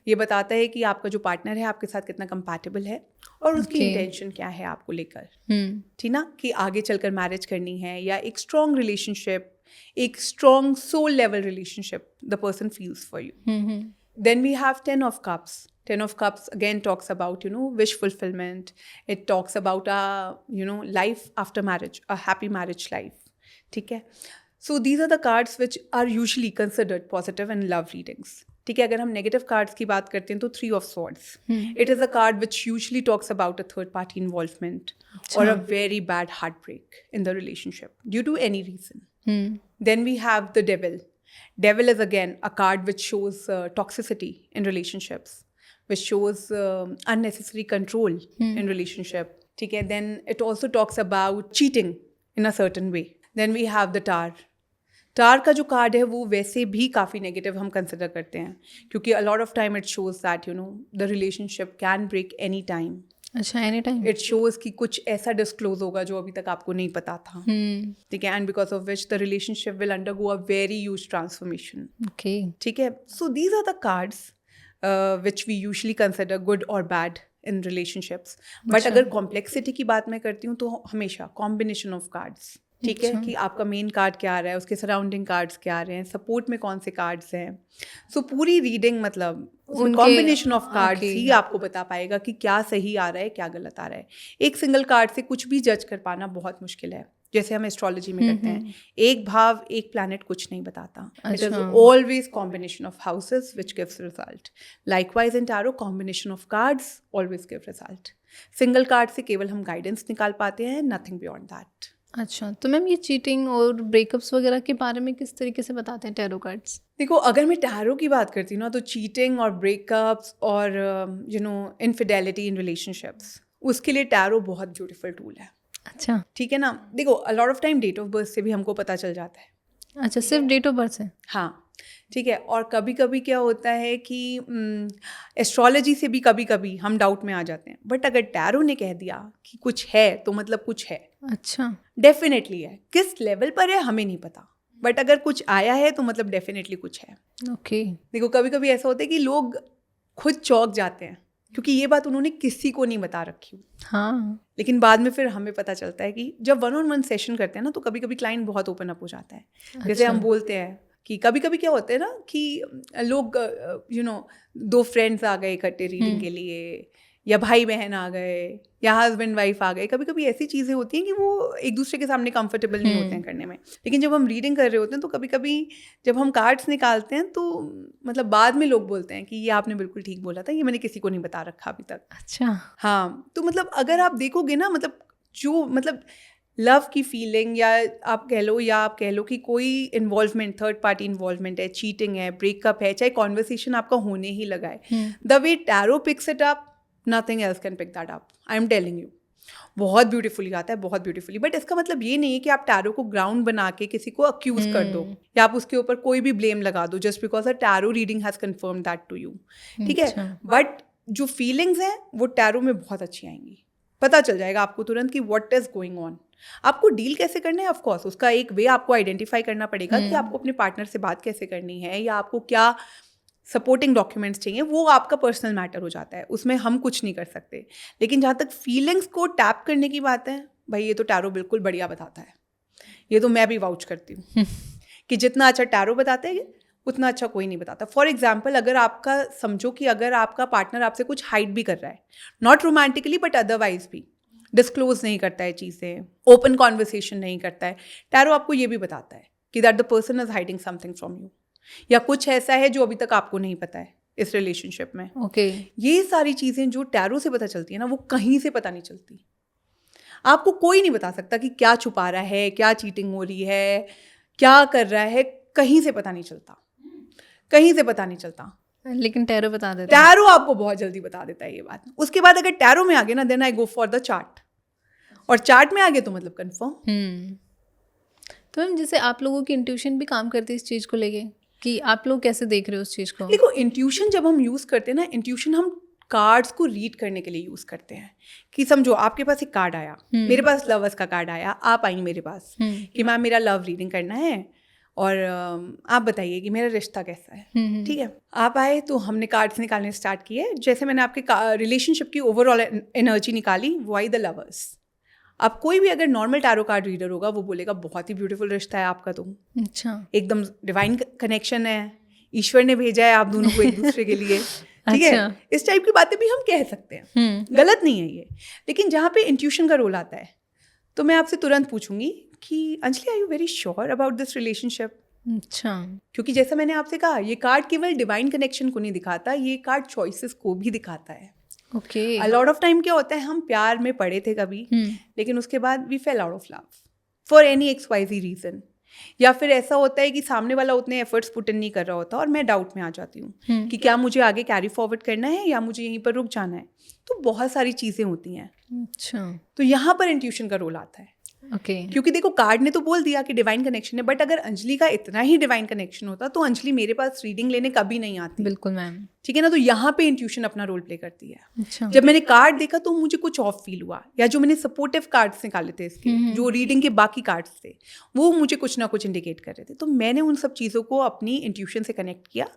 ये बताता है कि आपका जो पार्टनर है आपके साथ कितना कंपैटिबल है और उसकी इंटेंशन क्या है आपको लेकर, ठीक ना, कि आगे चलकर मैरिज करनी है या एक स्ट्रॉन्ग रिलेशनशिप, एक strong soul level relationship the person feels for you. Then we have 10 of Cups. 10 of Cups again talks about, wish fulfillment. It talks about life after marriage, a happy marriage life. ठीक है? So these are the cards which are usually considered positive in love readings. ठीक है, अगर हम negative cards की बात करते हैं तो 3 of Swords. It is a card which usually talks about a third party involvement or a very bad heartbreak in the relationship due to any reason. Then we have the Devil. Devil is again a card which shows toxicity in relationships, which shows unnecessary control in relationship. ठीक है, then it also talks about cheating in a certain way. Then we have the Tower. टार का जो card है वो वैसे भी काफ़ी negative हम कंसिडर करते हैं, क्योंकि a lot of time it shows that the relationship can break any time. अच्छा, एनी टाइम. इट शोज कि कुछ ऐसा डिस्क्लोज होगा जो अभी तक आपको नहीं पता था. ठीक है, and because of which the relationship will undergo a very huge transformation. Okay, ठीक है. So these are the cards which we usually consider good और बैड इन रिलेशनशिप्स. बट अगर कॉम्प्लेक्सिटी की बात मैं करती हूँ तो हमेशा कॉम्बिनेशन ऑफ कार्ड्स. ठीक है, कि आपका मेन कार्ड क्या आ रहा है, उसके सराउंडिंग कार्ड्स क्या आ रहे हैं, सपोर्ट में कौन से कार्ड्स हैं. सो पूरी रीडिंग मतलब कॉम्बिनेशन ऑफ कार्ड्स ही आपको बता पाएगा कि क्या सही आ रहा है, क्या गलत आ रहा है. एक सिंगल कार्ड से कुछ भी जज कर पाना बहुत मुश्किल है, जैसे हम एस्ट्रोलॉजी में करते हैं. एक भाव, एक प्लैनेट कुछ नहीं बताता. It is always combination of houses which gives result. Likewise in tarot combination of cards always give result. Single card से केवल हम गाइडेंस निकाल पाते हैं, नथिंग बियॉन्ड दैट. अच्छा, तो मैम ये चीटिंग और ब्रेकअप्स वगैरह के बारे में किस तरीके से बताते हैं टैरो कार्ड्स? देखो, अगर मैं टैरो की बात करती हूँ ना, तो चीटिंग और ब्रेकअप्स और इनफिडेलिटी इन रिलेशनशिप्स, उसके लिए टैरो बहुत ब्यूटीफुल टूल है. अच्छा, ठीक है ना. देखो, a lot of time date of birth से भी हमको पता चल जाता है. अच्छा, सिर्फ डेट ऑफ बर्थ से? हाँ, ठीक है. और कभी कभी क्या होता है कि एस्ट्रोलॉजी से भी कभी कभी हम डाउट में आ जाते हैं, बट अगर टैरो ने कह दिया कि कुछ है तो मतलब कुछ है. अच्छा, डेफिनेटली है. किस लेवल पर है हमें नहीं पता, बट अगर कुछ आया है तो मतलब डेफिनेटली कुछ है. ओके. देखो, कभी कभी ऐसा होता है कि लोग खुद चौंक जाते हैं क्योंकि ये बात उन्होंने किसी को नहीं बता रखी. हाँ, लेकिन बाद में फिर हमें पता चलता है कि जब 1-on-1 सेशन करते हैं ना, तो कभी कभी क्लाइंट बहुत ओपन अप हो जाता है. जैसे हम बोलते हैं कि कभी कभी क्या होता है ना कि लोग 2 फ्रेंड्स आ गए इकट्ठे रीडिंग के लिए, या भाई बहन आ गए, या हस्बैंड वाइफ आ गए. कभी कभी ऐसी चीज़ें होती हैं कि वो एक दूसरे के सामने कंफर्टेबल नहीं होते हैं करने में. लेकिन जब हम रीडिंग कर रहे होते हैं तो कभी कभी जब हम कार्ड्स निकालते हैं तो मतलब बाद में लोग बोलते हैं कि ये आपने बिल्कुल ठीक बोला था, ये मैंने किसी को नहीं बता रखा अभी तक. अच्छा, हाँ. तो मतलब अगर आप देखोगे ना, मतलब जो मतलब लव की फीलिंग, या आप कह लो कि कोई इन्वॉल्वमेंट, थर्ड पार्टी इन्वॉल्वमेंट है, चीटिंग है, ब्रेकअप है, चाहे कॉन्वर्सेशन आपका होने ही लगा है, the way tarot picks it up, nothing else can pick that up. I am telling you, बहुत ब्यूटीफुली आता है, बहुत ब्यूटीफुली. बट इसका मतलब ये नहीं है कि आप टैरो को ग्राउंड बना के किसी को अक्यूज कर दो, या आप उसके ऊपर कोई भी ब्लेम लगा दो just because a tarot reading has confirm that to you. ठीक है, बट जो फीलिंग्स हैं वो टैरो में बहुत अच्छी आएंगी. पता चल जाएगा आपको तुरंत कि व्हाट इज गोइंग ऑन. आपको डील कैसे करना है, ऑफ कोर्स उसका एक वे आपको आइडेंटिफाई करना पड़ेगा कि आपको अपने पार्टनर से बात कैसे करनी है, या आपको क्या सपोर्टिंग डॉक्यूमेंट्स चाहिए, वो आपका पर्सनल मैटर हो जाता है, उसमें हम कुछ नहीं कर सकते. लेकिन जहाँ तक फीलिंग्स को टैप करने की बात है, भाई ये तो टैरो बिल्कुल बढ़िया बताता है. ये तो मैं भी वाउच करती हूँ कि जितना अच्छा टैरो बताते हैं उतना अच्छा कोई नहीं बताता. फॉर एग्जाम्पल, अगर आपका समझो कि अगर आपका पार्टनर आपसे कुछ हाइड भी कर रहा है, नॉट रोमांटिकली बट अदरवाइज भी डिस्क्लोज नहीं करता है चीज़ें, ओपन कॉन्वर्सेशन नहीं करता है, टैरो आपको ये भी बताता है कि that the person is hiding something from you, या कुछ ऐसा है जो अभी तक आपको नहीं पता है इस रिलेशनशिप में. ओके. ये सारी चीज़ें जो टैरो से पता चलती है ना, वो कहीं से पता नहीं चलती. आपको कोई नहीं बता सकता कि क्या छुपा रहा है, क्या चीटिंग हो रही है, क्या कर रहा है, कहीं से पता नहीं चलता, कहीं से पता नहीं चलता. लेकिन टैरो बता देता है. टैरो आपको बहुत जल्दी बता देता है ये बात. उसके बाद अगर टैरो में आ गए ना, then I go for the chart, और चार्ट में आ गए तो मतलब कंफर्म. तो मैम, जैसे आप लोगों की इंट्यूशन भी काम करती है इस चीज़ को लेके, कि आप लोग कैसे देख रहे हो उस चीज़ को? देखो, इंट्यूशन जब हम यूज़ करते हैं ना, इंट्यूशन हम कार्ड्स को रीड करने के लिए यूज़ करते हैं. कि समझो आपके पास एक कार्ड आया, मेरे पास लवर्स का कार्ड आया, आप आई मेरे पास कि मैम मेरा लव रीडिंग करना है और आप बताइए कि मेरा रिश्ता कैसा है. ठीक है, आप आए तो हमने कार्ड्स निकालने स्टार्ट किए. जैसे मैंने आपके रिलेशनशिप की ओवरऑल एनर्जी निकाली, वो आई द लवर्स. अब कोई भी अगर नॉर्मल टैरो कार्ड रीडर होगा वो बोलेगा बहुत ही ब्यूटीफुल रिश्ता है आपका, तो अच्छा, एकदम डिवाइन कनेक्शन है, ईश्वर ने भेजा है आप दोनों को एक दूसरे के लिए, ठीक है, इस टाइप की बातें भी हम कह सकते हैं, गलत नहीं है ये। लेकिन जहाँ पे इंट्यूशन का रोल आता है तो मैं आपसे तुरंत पूछूंगी कि Anjali are you very sure about this relationship? अच्छा, क्योंकि जैसा मैंने आपसे कहा, ये कार्ड केवल डिवाइन कनेक्शन को नहीं दिखाता, ये कार्ड चॉइसेस को भी दिखाता है। Okay, a lot of time क्या होता है, हम प्यार में पड़े थे कभी, लेकिन उसके बाद we fell out of love for any XYZ reason, या फिर ऐसा होता है कि सामने वाला उतने एफर्ट्स पुट इन नहीं कर रहा होता और मैं डाउट में आ जाती हूँ कि क्या मुझे आगे कैरी फॉरवर्ड करना है या मुझे यहीं पर रुक जाना है। तो बहुत सारी चीज़ें होती हैं। अच्छा, तो यहाँ पर इंट्यूशन का रोल आता है। ओके, क्योंकि देखो कार्ड ने तो बोल दिया कि डिवाइन कनेक्शन है, बट अगर अंजलि का इतना ही डिवाइन कनेक्शन होता तो अंजलि मेरे पास रीडिंग लेने कभी नहीं आती। बिल्कुल मैम, ठीक है ना। तो यहाँ पे इंट्यूशन अपना रोल प्ले करती है। अच्छा, जब मैंने कार्ड देखा तो मुझे कुछ ऑफ फील हुआ, या जो मैंने सपोर्टिव कार्ड्स निकाले थे इसके, जो रीडिंग के बाकी कार्ड्स थे, वो मुझे कुछ ना कुछ इंडिकेट कर रहे थे। तो मैंने उन सब चीज़ों को अपनी इंट्यूशन से कनेक्ट किया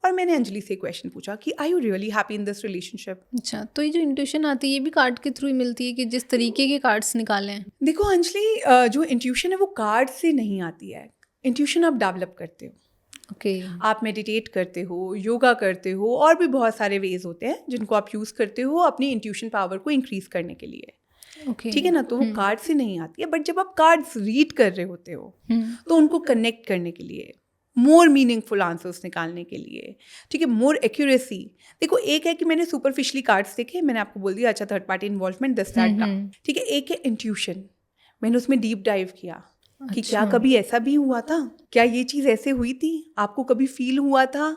और मैंने अंजलि से क्वेश्चन पूछा कि are you really happy in this relationship? अच्छा, तो ये जो इंट्यूशन आती है ये भी कार्ड के थ्रू ही मिलती है कि जिस तरीके के कार्ड्स निकाले हैं? देखो अंजलि, जो इंट्यूशन है वो कार्ड से नहीं आती है। इंट्यूशन आप डेवलप करते हो। ओके, आप मेडिटेट करते हो, योगा करते हो, और भी बहुत सारे वेज होते हैं जिनको आप यूज़ करते हो अपनी इंट्यूशन पावर को इंक्रीज करने के लिए। ओके, ठीक है ना। तो वो कार्ड से नहीं आती है, बट जब आप कार्ड्स रीड कर रहे होते हो तो उनको कनेक्ट करने के लिए, मोर मीनिंगफुल आंसर्स निकालने के लिए, ठीक है, मोर एक्यूरेसी। देखो एक है कि मैंने सुपरफिशियली कार्ड्स देखे, मैंने आपको बोल दिया अच्छा third party involvement this that का, ठीक है। एक है इंट्यूशन, मैंने उसमें डीप डाइव किया कि क्या कभी ऐसा भी हुआ था, क्या ये चीज़ ऐसे हुई थी, आपको कभी फील हुआ था।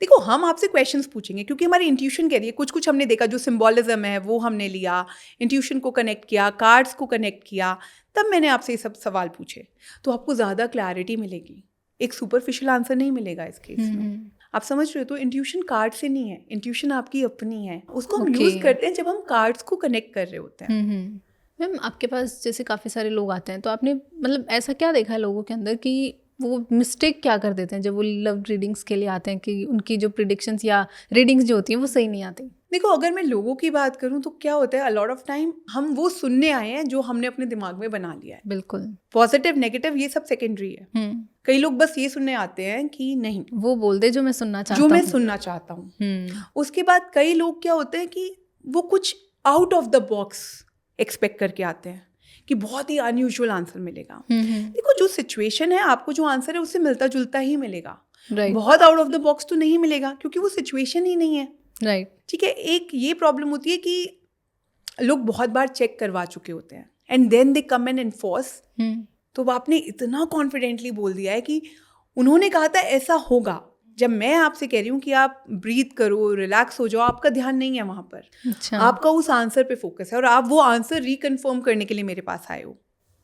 देखो हम आपसे क्वेश्चंस पूछेंगे क्योंकि हमारी इंट्यूशन कह रही है, कुछ कुछ हमने देखा, जो सिंबॉलिज्म है वो हमने लिया, इंट्यूशन को कनेक्ट किया, कार्ड्स को कनेक्ट किया, तब मैंने आपसे ये सब सवाल पूछे। तो आपको ज़्यादा क्लैरिटी मिलेगी, एक सुपरफिशियल आंसर नहीं मिलेगा इस केस में। आप समझ रहे हो? तो इंट्यूशन कार्ड से नहीं है, इंट्यूशन आपकी अपनी है, उसको हम यूज़ करते हैं जब हम कार्ड्स को कनेक्ट कर रहे होते हैं। मैम आपके पास जैसे काफ़ी सारे लोग आते हैं, तो आपने मतलब ऐसा क्या देखा है लोगों के अंदर कि वो मिस्टेक क्या कर देते हैं जब वो लव रीडिंग्स के लिए आते हैं कि उनकी जो प्रिडिक्शंस या रीडिंग्स जो होती हैं वो सही नहीं आती? देखो अगर मैं लोगों की बात करूं तो क्या होता है, अ लॉट ऑफ टाइम हम वो सुनने आए हैं जो हमने अपने दिमाग में बना लिया है। बिल्कुल, पॉजिटिव नेगेटिव ये सब सेकेंडरी है। कई लोग बस ये सुनने आते हैं कि नहीं वो बोल दे जो मैं सुनना चाहता हूँ, जो मैं सुनना चाहता हूँ। उसके बाद कई लोग क्या होते हैं कि वो कुछ out of the box expect करके आते हैं कि बहुत ही अनयूजुअल आंसर मिलेगा। देखो जो सिचुएशन है, आपको जो आंसर है उससे मिलता जुलता ही मिलेगा, बहुत आउट ऑफ द बॉक्स तो नहीं मिलेगा क्योंकि वो सिचुएशन ही नहीं है। राइट, ठीक है। एक ये प्रॉब्लम होती है कि लोग बहुत बार चेक करवा चुके होते हैं and then they come and enforce. तो आपने इतना कॉन्फिडेंटली बोल दिया है कि उन्होंने कहा था ऐसा होगा, जब मैं आपसे कह रही हूँ कि आप ब्रीथ करो, रिलैक्स हो जाओ, आपका ध्यान नहीं है वहाँ पर। अच्छा, आपका उस आंसर पे फोकस है और आप वो आंसर रिकन्फर्म करने के लिए मेरे पास आए हो।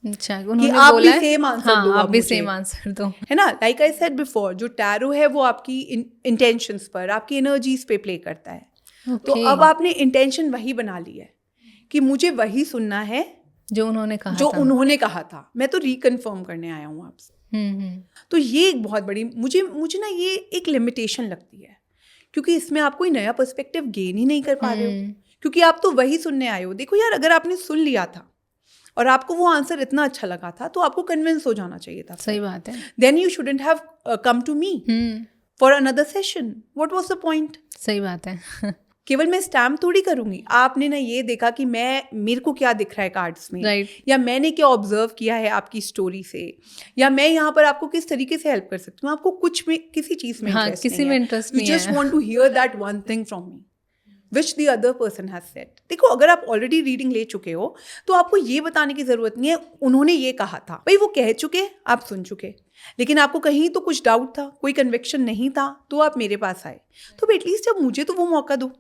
अच्छा, कि आप भी सेम आंसर दो, आप भी सेम आंसर दो, है ना। लाइक आई सेड बिफोर, जो टैरो है वो आपकी इंटेंशंस पर, आपकी एनर्जीज पे प्ले करता है। तो अब आपने इंटेंशन वही बना ली है कि मुझे वही सुनना है जो उन्होंने कहा जो था। उन्होंने कहा था, मैं तो रिकन्फर्म करने आया हूँ आपसे। तो ये एक बहुत बड़ी मुझे ना ये एक लिमिटेशन लगती है क्योंकि इसमें आप कोई नया पर्सपेक्टिव गेन ही नहीं कर पा रहे हो क्योंकि आप तो वही सुनने आए हो। देखो यार, अगर आपने सुन लिया था और आपको वो आंसर इतना अच्छा लगा था तो आपको कन्विंस हो जाना चाहिए था। सही बात है। Then you shouldn't have come to me for another session. What was the point? सही बात है। केवल मैं स्टैम्प थोड़ी करूंगी। आपने ना ये देखा कि मेरे को क्या दिख रहा है कार्ड्स में, right. या मैंने क्या ऑब्जर्व किया है आपकी स्टोरी से, या मैं यहाँ पर आपको किस तरीके से हेल्प कर सकती हूँ। आपको कुछ में किसी चीज में इंटरेस्ट किसी में इंटरेस्ट नहीं है। You just want to hear that one thing from me which the other person has said. देखो अगर आप ऑलरेडी रीडिंग ले चुके हो तो आपको ये बताने की जरूरत नहीं है उन्होंने ये कहा था, भाई वो कह चुके, आप सुन चुके, लेकिन आपको कहीं तो कुछ डाउट था, कोई कन्विक्शन नहीं था, तो आप मेरे पास आए। तो एटलीस्ट अब मुझे तो वो मौका दो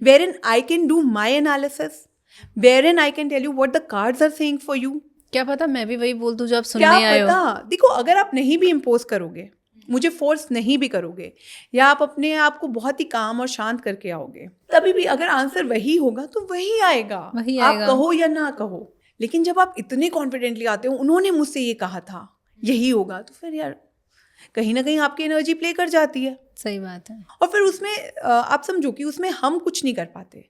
wherein I can do my analysis, wherein I can tell you what the cards are saying for you. क्या पता मैं भी वही बोल दूं जो आप सुनने आए हो। क्या पता। देखो अगर आप नहीं भी इम्पोज करोगे, मुझे फोर्स नहीं भी करोगे, या आप अपने आप को बहुत ही काम और शांत करके आओगे, तभी भी अगर आंसर वही होगा तो वही आएगा, आप कहो या ना कहो। लेकिन जब आप इतने कॉन्फिडेंटली आते हो, उन्होंने मुझसे ये कहा था, यही होगा, तो फिर यार कहीं ना कहीं आपकी एनर्जी प्ले कर जाती है। सही बात है। और फिर उसमें आप समझो कि उसमें हम कुछ नहीं कर पाते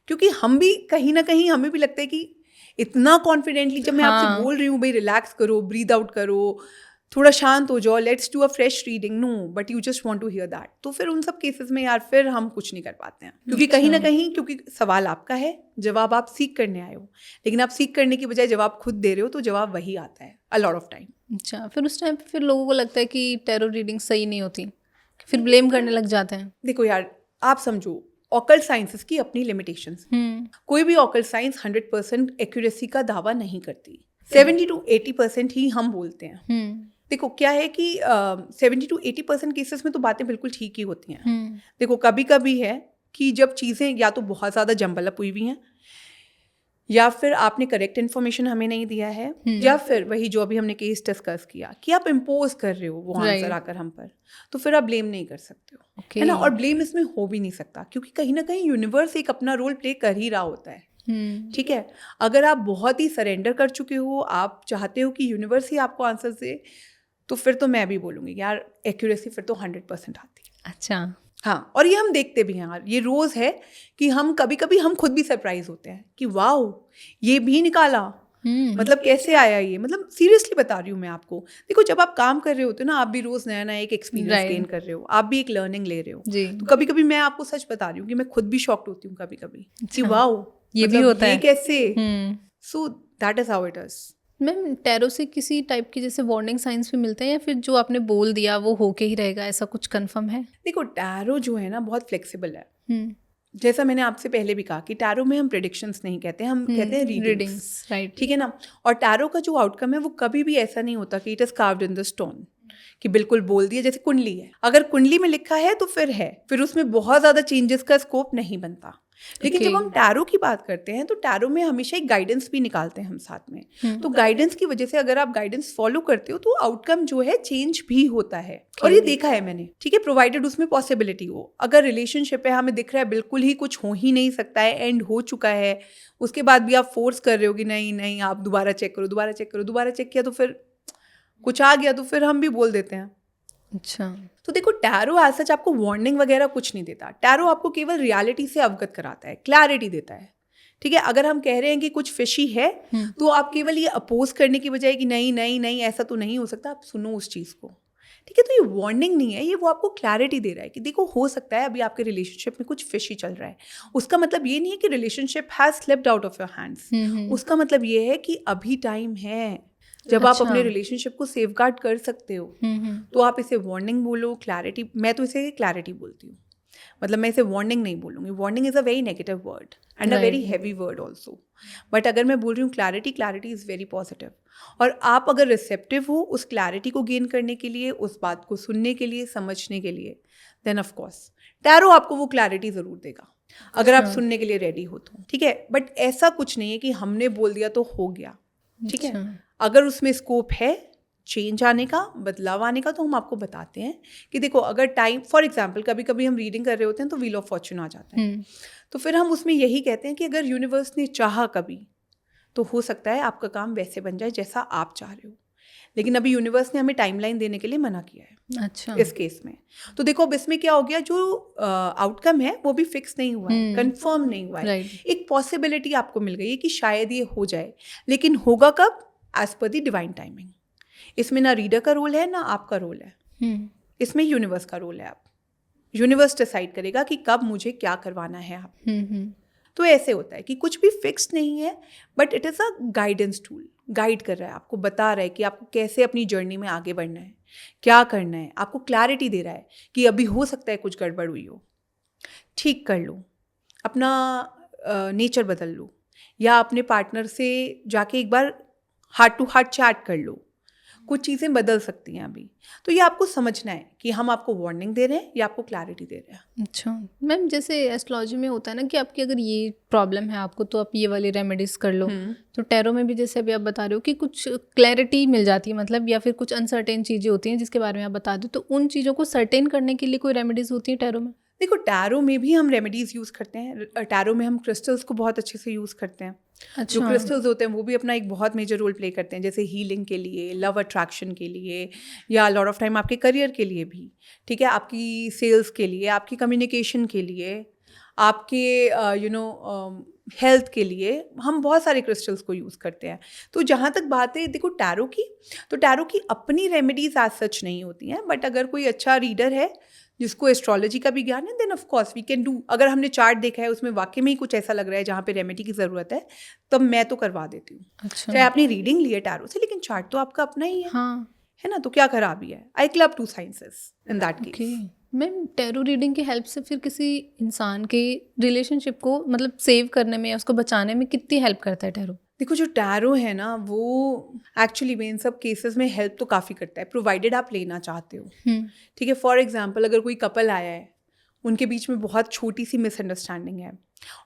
क्योंकि हम भी कहीं ना कहीं, हमें भी लगता है कि इतना कॉन्फिडेंटली जब मैं आपसे बोल रही हूँ भाई रिलैक्स करो, ब्रीद आउट करो, तो थोड़ा शांत हो जाओ, let's do a fresh reading, no but you just want to hear that, तो फिर उन सब केसेस में यार फिर हम कुछ नहीं कर पाते हैं, क्योंकि कहीं ना कहीं, क्योंकि सवाल आपका है, जवाब आप सीख करने आए हो, लेकिन आप सीख करने की बजाय जवाब खुद दे रहे हो, तो जवाब वही आता है अ लॉट ऑफ टाइम। अच्छा, फिर उस टाइम पे फिर लोगों को लगता है कि टैरो रीडिंग सही नहीं होती, फिर ब्लेम करने लग जाते हैं। देखो यार, आप समझो ऑकल्ट साइंसेस की अपनी लिमिटेशंस, कोई भी ऑकल्ट साइंस 100% एक्यूरेसी का दावा नहीं करती, 70 to 80% ही हम बोलते हैं। देखो क्या है कि 70 to 80% केसेस में तो बातें बिल्कुल ठीक ही होती हैं। देखो कभी कभी है कि जब चीज़ें या तो बहुत ज़्यादा जंबल अप हुई हुई हैं, या फिर आपने करेक्ट इन्फॉर्मेशन हमें नहीं दिया है, या फिर वही जो अभी हमने केस डिस्कस किया कि आप इम्पोज कर रहे हो वो आंसर आकर हम पर, तो फिर आप ब्लेम नहीं कर सकते हो, है ना। और ब्लेम इसमें हो भी नहीं सकता, क्योंकि कहीं ना कहीं यूनिवर्स एक अपना रोल प्ले कर ही रहा होता है। ठीक है, अगर आप बहुत ही सरेंडर कर चुके हो, आप चाहते हो कि यूनिवर्स ही आपको आंसर दे, तो फिर तो मैं भी बोलूँगी यार एक्यूरेसी फिर तो 100% आती है। अच्छा, हाँ, और ये हम देखते भी हैं यार, ये रोज़ है कि हम कभी कभी हम खुद भी सरप्राइज होते हैं कि वाओ ये भी निकाला, मतलब कैसे आया ये, मतलब सीरियसली बता रही हूँ मैं आपको। देखो जब आप काम कर रहे होते हो ना, आप भी रोज़ नया नया एक एक्सपीरियंस गेन कर रहे हो, आप भी एक लर्निंग ले रहे हो, तो कभी कभी मैं आपको सच बता रही हूँ कि मैं खुद भी शॉक्ड होती हूँ कभी कभी कि वाओ ये भी होता है, ये कैसे। So that is how it is. Ma'am tarot से किसी टाइप की जैसे वार्निंग साइंस भी मिलते हैं, या फिर जो आपने बोल दिया वो होके ही रहेगा, ऐसा कुछ कंफर्म है? देखो टैरो जो है ना बहुत फ्लेक्सिबल है। जैसा मैंने आपसे पहले भी कहा कि टैरो में हम प्रेडिक्शंस नहीं कहते, हम कहते हैं रीडिंग्स, राइट। ठीक है ना। और टैरो का जो आउटकम है वो कभी भी ऐसा नहीं होता कि it is carved in the stone, कि बिल्कुल बोल दिया। जैसे कुंडली है, अगर कुंडली में लिखा है तो फिर है, फिर उसमें बहुत ज़्यादा चेंजेस का स्कोप नहीं बनता। लेकिन जब हम टैरो की बात करते हैं तो टैरो में हमेशा एक गाइडेंस भी निकालते हैं हम साथ में। तो गाइडेंस की वजह से अगर आप गाइडेंस फॉलो करते हो तो आउटकम जो है चेंज भी होता है। और ये देखा है मैंने, ठीक है, प्रोवाइडेड उसमें पॉसिबिलिटी हो। अगर रिलेशनशिप है, हमें दिख रहा है बिल्कुल ही कुछ हो ही नहीं सकता है, एंड हो चुका है, उसके बाद भी आप फोर्स कर रहे हो कि नहीं नहीं आप दोबारा चेक करो, दोबारा चेक करो, दोबारा चेक किया तो फिर कुछ आ गया, तो फिर हम भी बोल देते हैं। अच्छा, तो देखो टैरो एज सच आपको वार्निंग वगैरह कुछ नहीं देता। टैरो आपको केवल रियलिटी से अवगत कराता है, क्लैरिटी देता है। ठीक है, अगर हम कह रहे हैं कि कुछ फिशी है, तो आप केवल ये अपोज करने की बजाय कि नहीं नहीं नहीं ऐसा तो नहीं हो सकता, आप सुनो उस चीज़ को। ठीक है, तो ये वार्निंग नहीं है, ये वो आपको क्लैरिटी दे रहा है कि देखो हो सकता है अभी आपके रिलेशनशिप में कुछ फिशी चल रहा है। उसका मतलब ये नहीं है कि relationship has slipped out of your hands. उसका मतलब ये है कि अभी टाइम है जब आप अपने रिलेशनशिप को सेफगार्ड कर सकते हो। तो आप इसे वार्निंग बोलो, क्लैरिटी, मैं तो इसे क्लैरिटी बोलती हूँ, मतलब मैं इसे वार्निंग नहीं बोलूँगी। Warning is a very negative word and a very heavy word also, but अगर मैं बोल रही हूँ clarity, clarity is very positive. और आप अगर रिसेप्टिव हो उस क्लैरिटी को गेन करने के लिए, उस बात को सुनने के लिए, समझने के लिए, देन ऑफ कोर्स टैरो आपको वो क्लैरिटी ज़रूर देगा, अगर आप सुनने के लिए रेडी हो तो। ठीक है, बट ऐसा कुछ नहीं है कि हमने बोल दिया तो हो गया। ठीक है, अगर उसमें स्कोप है चेंज आने का, बदलाव आने का, तो हम आपको बताते हैं कि देखो अगर टाइम, फॉर एग्जांपल कभी कभी हम रीडिंग कर रहे होते हैं तो व्हील ऑफ फॉर्चून आ जाता है, तो फिर हम उसमें यही कहते हैं कि अगर यूनिवर्स ने चाहा कभी तो हो सकता है आपका काम वैसे बन जाए जैसा आप चाह रहे हो, लेकिन अभी यूनिवर्स ने हमें टाइमलाइन देने के लिए मना किया है। अच्छा, इस केस में तो देखो अब इसमें क्या हो गया, जो आउटकम है वो भी फिक्स नहीं हुआ है, कंफर्म नहीं हुआ है। एक पॉसिबिलिटी आपको मिल गई है कि शायद ये हो जाए, लेकिन होगा कब? As per the divine timing. इसमें ना रीडर का रोल है ना आपका रोल है, इसमें यूनिवर्स का रोल है। आप यूनिवर्स डिसाइड करेगा कि कब मुझे क्या करवाना है आप। तो ऐसे होता है कि कुछ भी फिक्स्ड नहीं है, but it is a guidance tool, guide कर रहा है, आपको बता रहा है कि आपको कैसे अपनी जर्नी में आगे बढ़ना है, क्या करना है, आपको क्लैरिटी दे रहा है कि अभी हो सकता है कुछ गड़बड़ हुई हो, ठीक कर लो, अपना नेचर बदल लो, या अपने पार्टनर से जाके एक बार हार्ट टू हार्ट चैट कर लो, कुछ चीज़ें बदल सकती हैं अभी। तो ये आपको समझना है कि हम आपको वार्निंग दे रहे हैं या आपको क्लैरिटी दे रहे हैं। अच्छा मैम, जैसे एस्ट्रोलॉजी में होता है ना कि आपकी अगर ये प्रॉब्लम है आपको तो आप ये वाली रेमेडीज कर लो, तो टैरो में भी जैसे अभी आप बता रहे हो कि कुछ क्लैरिटी मिल जाती है, मतलब या फिर कुछ अनसर्टेन चीज़ें होती हैं जिसके बारे में आप बता दो, तो उन चीज़ों को सर्टेन करने के लिए कोई रेमेडीज होती है टैरो में? देखो टैरो में भी हम रेमेडीज़ यूज़ करते हैं। टैरो में हम क्रिस्टल्स को बहुत अच्छे से यूज़ करते हैं। अच्छा। जो क्रिस्टल्स होते हैं वो भी अपना एक बहुत मेजर रोल प्ले करते हैं, जैसे हीलिंग के लिए, लव अट्रैक्शन के लिए, या लॉट ऑफ टाइम आपके करियर के लिए भी। ठीक है, आपकी सेल्स के लिए, आपकी कम्युनिकेशन के लिए, आपके हेल्थ के लिए हम बहुत सारे क्रिस्टल्स को यूज़ करते हैं। तो जहाँ तक बात है देखो टैरो की, तो टैरो की अपनी रेमेडीज एज सच नहीं होती हैं, बट अगर कोई अच्छा रीडर है जिसको एस्ट्रोलॉजी का भी ज्ञान है, then of course we can do. अगर हमने चार्ट देखा है उसमें वाकई में ही कुछ ऐसा लग रहा है जहाँ पे रेमेडी की ज़रूरत है, तब मैं तो करवा देती हूँ। अच्छा। चाहे आपने रीडिंग ली है टैरो से, लेकिन चार्ट तो आपका अपना ही है, हाँ, है ना, तो क्या खराबी है? I club two sciences in that okay. Case. Ma'am, tarot reading की हेल्प से फिर किसी इंसान के रिलेशनशिप को मतलब सेव करने में या उसको बचाने में कितनी हेल्प करता है टैरो? देखो जो टैरो है ना, वो एक्चुअली में इन सब केसेस में हेल्प तो काफ़ी करता है, प्रोवाइडेड आप लेना चाहते हो। ठीक है, फॉर एग्जांपल अगर कोई कपल आया है, उनके बीच में बहुत छोटी सी मिसअंडरस्टैंडिंग है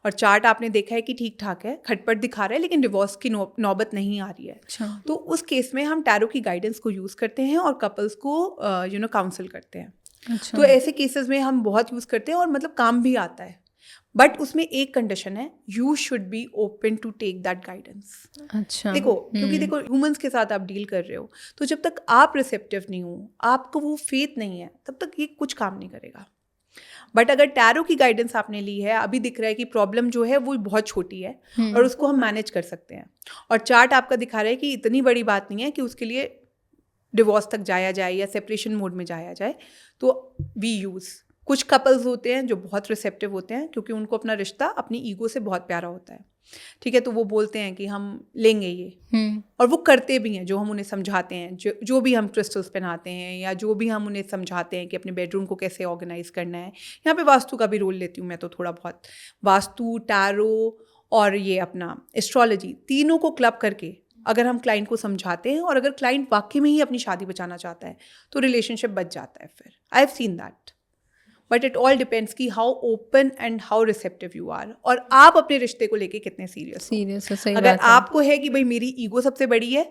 और चार्ट आपने देखा है कि ठीक ठाक है, खटपट दिखा रहा है, लेकिन डिवोर्स की नौबत नहीं आ रही है। अच्छा। तो उस केस में हम टैरो की गाइडेंस को यूज़ करते हैं और कपल्स को काउंसिल करते हैं। अच्छा। तो ऐसे केसेस में हम बहुत यूज़ करते हैं और मतलब काम भी आता है, बट उसमें एक कंडीशन है, you should be open to take that guidance. अच्छा। देखो क्योंकि देखो ह्यूमंस के साथ आप डील कर रहे हो, तो जब तक आप रिसेप्टिव नहीं हो, आपको वो फेथ नहीं है, तब तक ये कुछ काम नहीं करेगा। बट अगर टैरो की गाइडेंस आपने ली है, अभी दिख रहा है कि प्रॉब्लम जो है वो बहुत छोटी है और उसको हम मैनेज कर सकते हैं, और चार्ट आपका दिखा रहा है कि इतनी बड़ी बात नहीं है कि उसके लिए डिवोर्स तक जाया जाए या सेपरेशन मोड में जाया जाए, तो वी यूज़। कुछ कपल्स होते हैं जो बहुत रिसेप्टिव होते हैं क्योंकि उनको अपना रिश्ता अपनी ईगो से बहुत प्यारा होता है, ठीक है, तो वो बोलते हैं कि हम लेंगे ये, और वो करते भी हैं जो हम उन्हें समझाते हैं, जो भी हम क्रिस्टल्स पहनाते हैं या जो भी हम उन्हें समझाते हैं कि अपने बेडरूम को कैसे ऑर्गेनाइज करना है। यहाँ पे वास्तु का भी रोल लेती हूँ मैं तो थोड़ा बहुत, वास्तु, टैरो और ये अपना एस्ट्रोलॉजी, तीनों को क्लब करके अगर हम क्लाइंट को समझाते हैं और अगर क्लाइंट वाकई में ही अपनी शादी बचाना चाहता है तो रिलेशनशिप बच जाता है फिर। I have seen that, but it all depends कि how open and how receptive you are, और आप अपने रिश्ते को लेके कितने सीरियस है। सही अगर बात है। आपको है कि भाई मेरी ईगो सबसे बड़ी है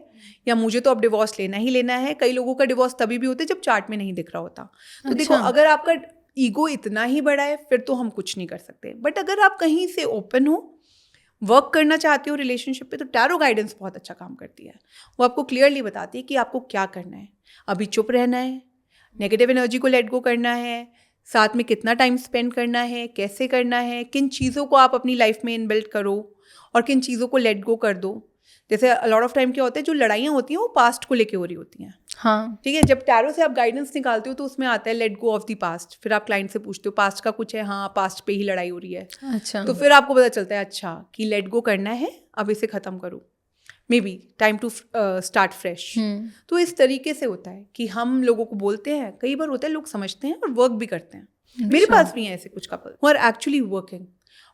या मुझे तो अब डिवोर्स लेना ही लेना है। कई लोगों का डिवोर्स तभी भी होता है जब चार्ट में नहीं दिख रहा होता। तो देखो अगर आपका ईगो इतना ही बड़ा है फिर तो हम कुछ नहीं कर सकते, बट अगर आप कहीं से ओपन हो, वर्क करना चाहते हो रिलेशनशिप पे, तो टैरो गाइडेंस बहुत अच्छा काम करती है। वो आपको क्लियरली बताती है कि आपको क्या करना है, अभी चुप रहना है, नेगेटिव एनर्जी को लेट गो करना है, साथ में कितना टाइम स्पेंड करना है, कैसे करना है, किन चीज़ों को आप अपनी लाइफ में इनबिल्ट करो और किन चीज़ों को लेट गो कर दो। जैसे अलॉट ऑफ टाइम क्या होता है, जो लड़ाइयाँ होती हैं वो पास्ट को लेके हो रही होती हैं। हाँ, ठीक है, जब टैरो से आप गाइडेंस निकालते हो तो उसमें आता है let go of the past. फिर आप क्लाइंट से पूछते हो पास्ट का कुछ है, हाँ पास्ट पे ही लड़ाई हो रही है। अच्छा। तो फिर आपको पता चलता है अच्छा कि लेट गो करना है, अब इसे ख़त्म करो, maybe time to start fresh. तो इस तरीके से होता है कि हम लोगों को बोलते हैं, कई बार होता है लोग समझते हैं और वर्क भी करते हैं। मेरे पास भी हैं ऐसे कुछ couple who are actually working,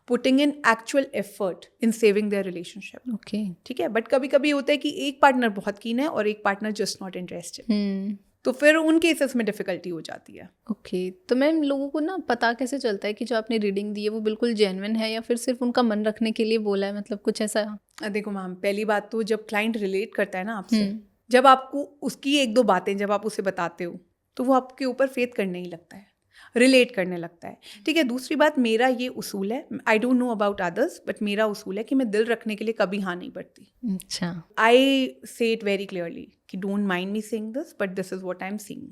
putting in actual effort in saving their relationship. Okay. ठीक है, बट कभी कभी होता है कि एक पार्टनर बहुत कीन है और एक पार्टनर जस्ट नॉट इंटरेस्टेड, तो फिर उन केसेस में डिफिकल्टी हो जाती है। ओके। तो मैम लोगों को ना पता कैसे चलता है कि जो आपने रीडिंग दी है वो बिल्कुल जेन्युइन है या फिर सिर्फ उनका मन रखने के लिए बोला है, मतलब कुछ ऐसा? देखो मैम, पहली बात तो जब क्लाइंट रिलेट करता है ना आपसे, जब आपको उसकी एक दो बातें जब आप उसे बताते हो तो वो आपके ऊपर फेथ करने ही लगता है, रिलेट करने लगता है। ठीक है, दूसरी बात, मेरा ये उसूल है, I don't know about others, but मेरा उसूल है कि मैं दिल रखने के लिए कभी हाँ नहीं पड़ती। अच्छा। आई से इट वेरी क्लियरली कि don't mind me saying this, but this is what I am seeing,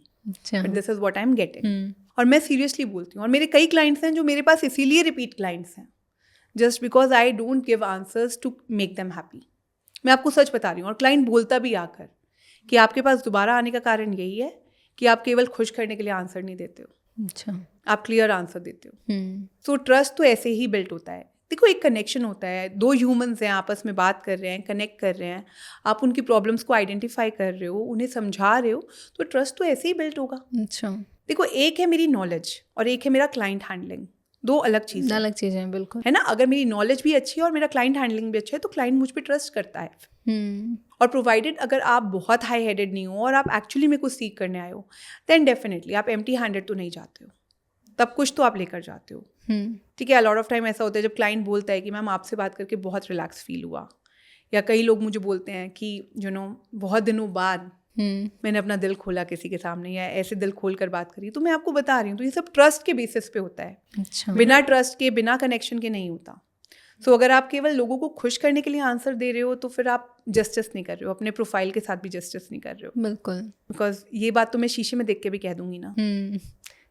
but this is what I am getting. और मैं सीरियसली बोलती हूँ, और मेरे कई क्लाइंट्स हैं जो मेरे पास इसीलिए रिपीट क्लाइंट्स हैं, just because I don't give answers to make them happy. मैं आपको सच बता रही हूँ, और क्लाइंट बोलता भी आकर कि आपके पास दोबारा आने का कारण यही है कि आप केवल खुश करने के लिए आंसर नहीं देते हो। अच्छा। आप क्लियर आंसर देते हो। सो ट्रस्ट तो ऐसे ही बिल्ट होता है। देखो एक कनेक्शन होता है, दो ह्यूमंस हैं आपस में बात कर रहे हैं, कनेक्ट कर रहे हैं, आप उनकी प्रॉब्लम्स को आइडेंटिफाई कर रहे हो, उन्हें समझा रहे हो, तो ट्रस्ट तो ऐसे ही बिल्ट होगा। अच्छा। देखो एक है मेरी नॉलेज और एक है मेरा क्लाइंट हैंडलिंग, दो अलग चीज़ें, अलग चीज़ें हैं बिल्कुल, है ना। अगर मेरी नॉलेज भी अच्छी है और मेरा क्लाइंट हैंडलिंग भी अच्छा है तो क्लाइंट मुझ पर ट्रस्ट करता है। और प्रोवाइडेड अगर आप बहुत हाई हेडेड नहीं हो और आप एक्चुअली में कुछ सीख करने आए हो, देन डेफिनेटली आप एम्प्टी हैंडेड तो नहीं जाते हो, तब कुछ तो आप लेकर जाते हो। ठीक है, अलॉट ऑफ टाइम ऐसा होता है जब क्लाइंट बोलता है कि मैम आपसे बात करके बहुत रिलैक्स फील हुआ, या कई लोग मुझे बोलते हैं कि बहुत दिनों बाद मैंने अपना दिल खोला किसी के सामने, या ऐसे दिल खोल कर बात करी। तो मैं आपको बता रही हूँ, तो ये सब ट्रस्ट के बेसिस पे होता है। अच्छा। बिना ट्रस्ट के, बिना कनेक्शन के नहीं होता। सो अगर आप केवल लोगों को खुश करने के लिए आंसर दे रहे हो तो फिर आप जस्टिस नहीं कर रहे हो, अपने प्रोफाइल के साथ भी जस्टिस नहीं कर रहे हो। बिल्कुल, बिकॉज ये बात तो मैं शीशे में देख के भी कह दूंगी ना।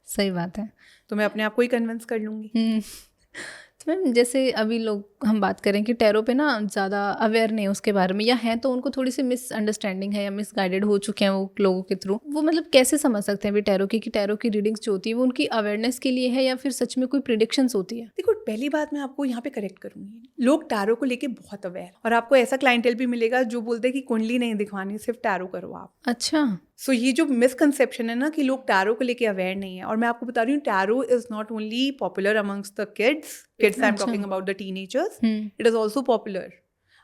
सही बात है। तो मैं अपने आप को ही कन्विंस कर लूँगी। तो मैम जैसे अभी लोग हम बात करें कि टैरो पे ना ज़्यादा अवेयर नहीं है उसके बारे में, या हैं तो उनको थोड़ी सी मिसअंडरस्टैंडिंग है या मिसगाइडेड हो चुके हैं वो लोगों के थ्रू, वो मतलब कैसे समझ सकते हैं अभी टैरो की, कि टैरो की रीडिंग्स जो होती है वो उनकी अवेयरनेस के लिए है या फिर सच में कोई प्रिडिक्शंस होती है? देखो, पहली बात मैं आपको यहाँ पे करेक्ट करूंगी, लोग टैरो को लेके बहुत अवेयर, और आपको ऐसा क्लाइंटेल भी मिलेगा जो बोलते हैं कि कुंडली नहीं दिखवानी, सिर्फ टैरो करो आप। अच्छा। सो ये जो मिसकंसेप्शन है ना कि लोग टैरो को लेके अवेयर नहीं है, और मैं आपको बता रही हूँ tarot is not only popular amongst the kids I am talking about the teenagers, it is also popular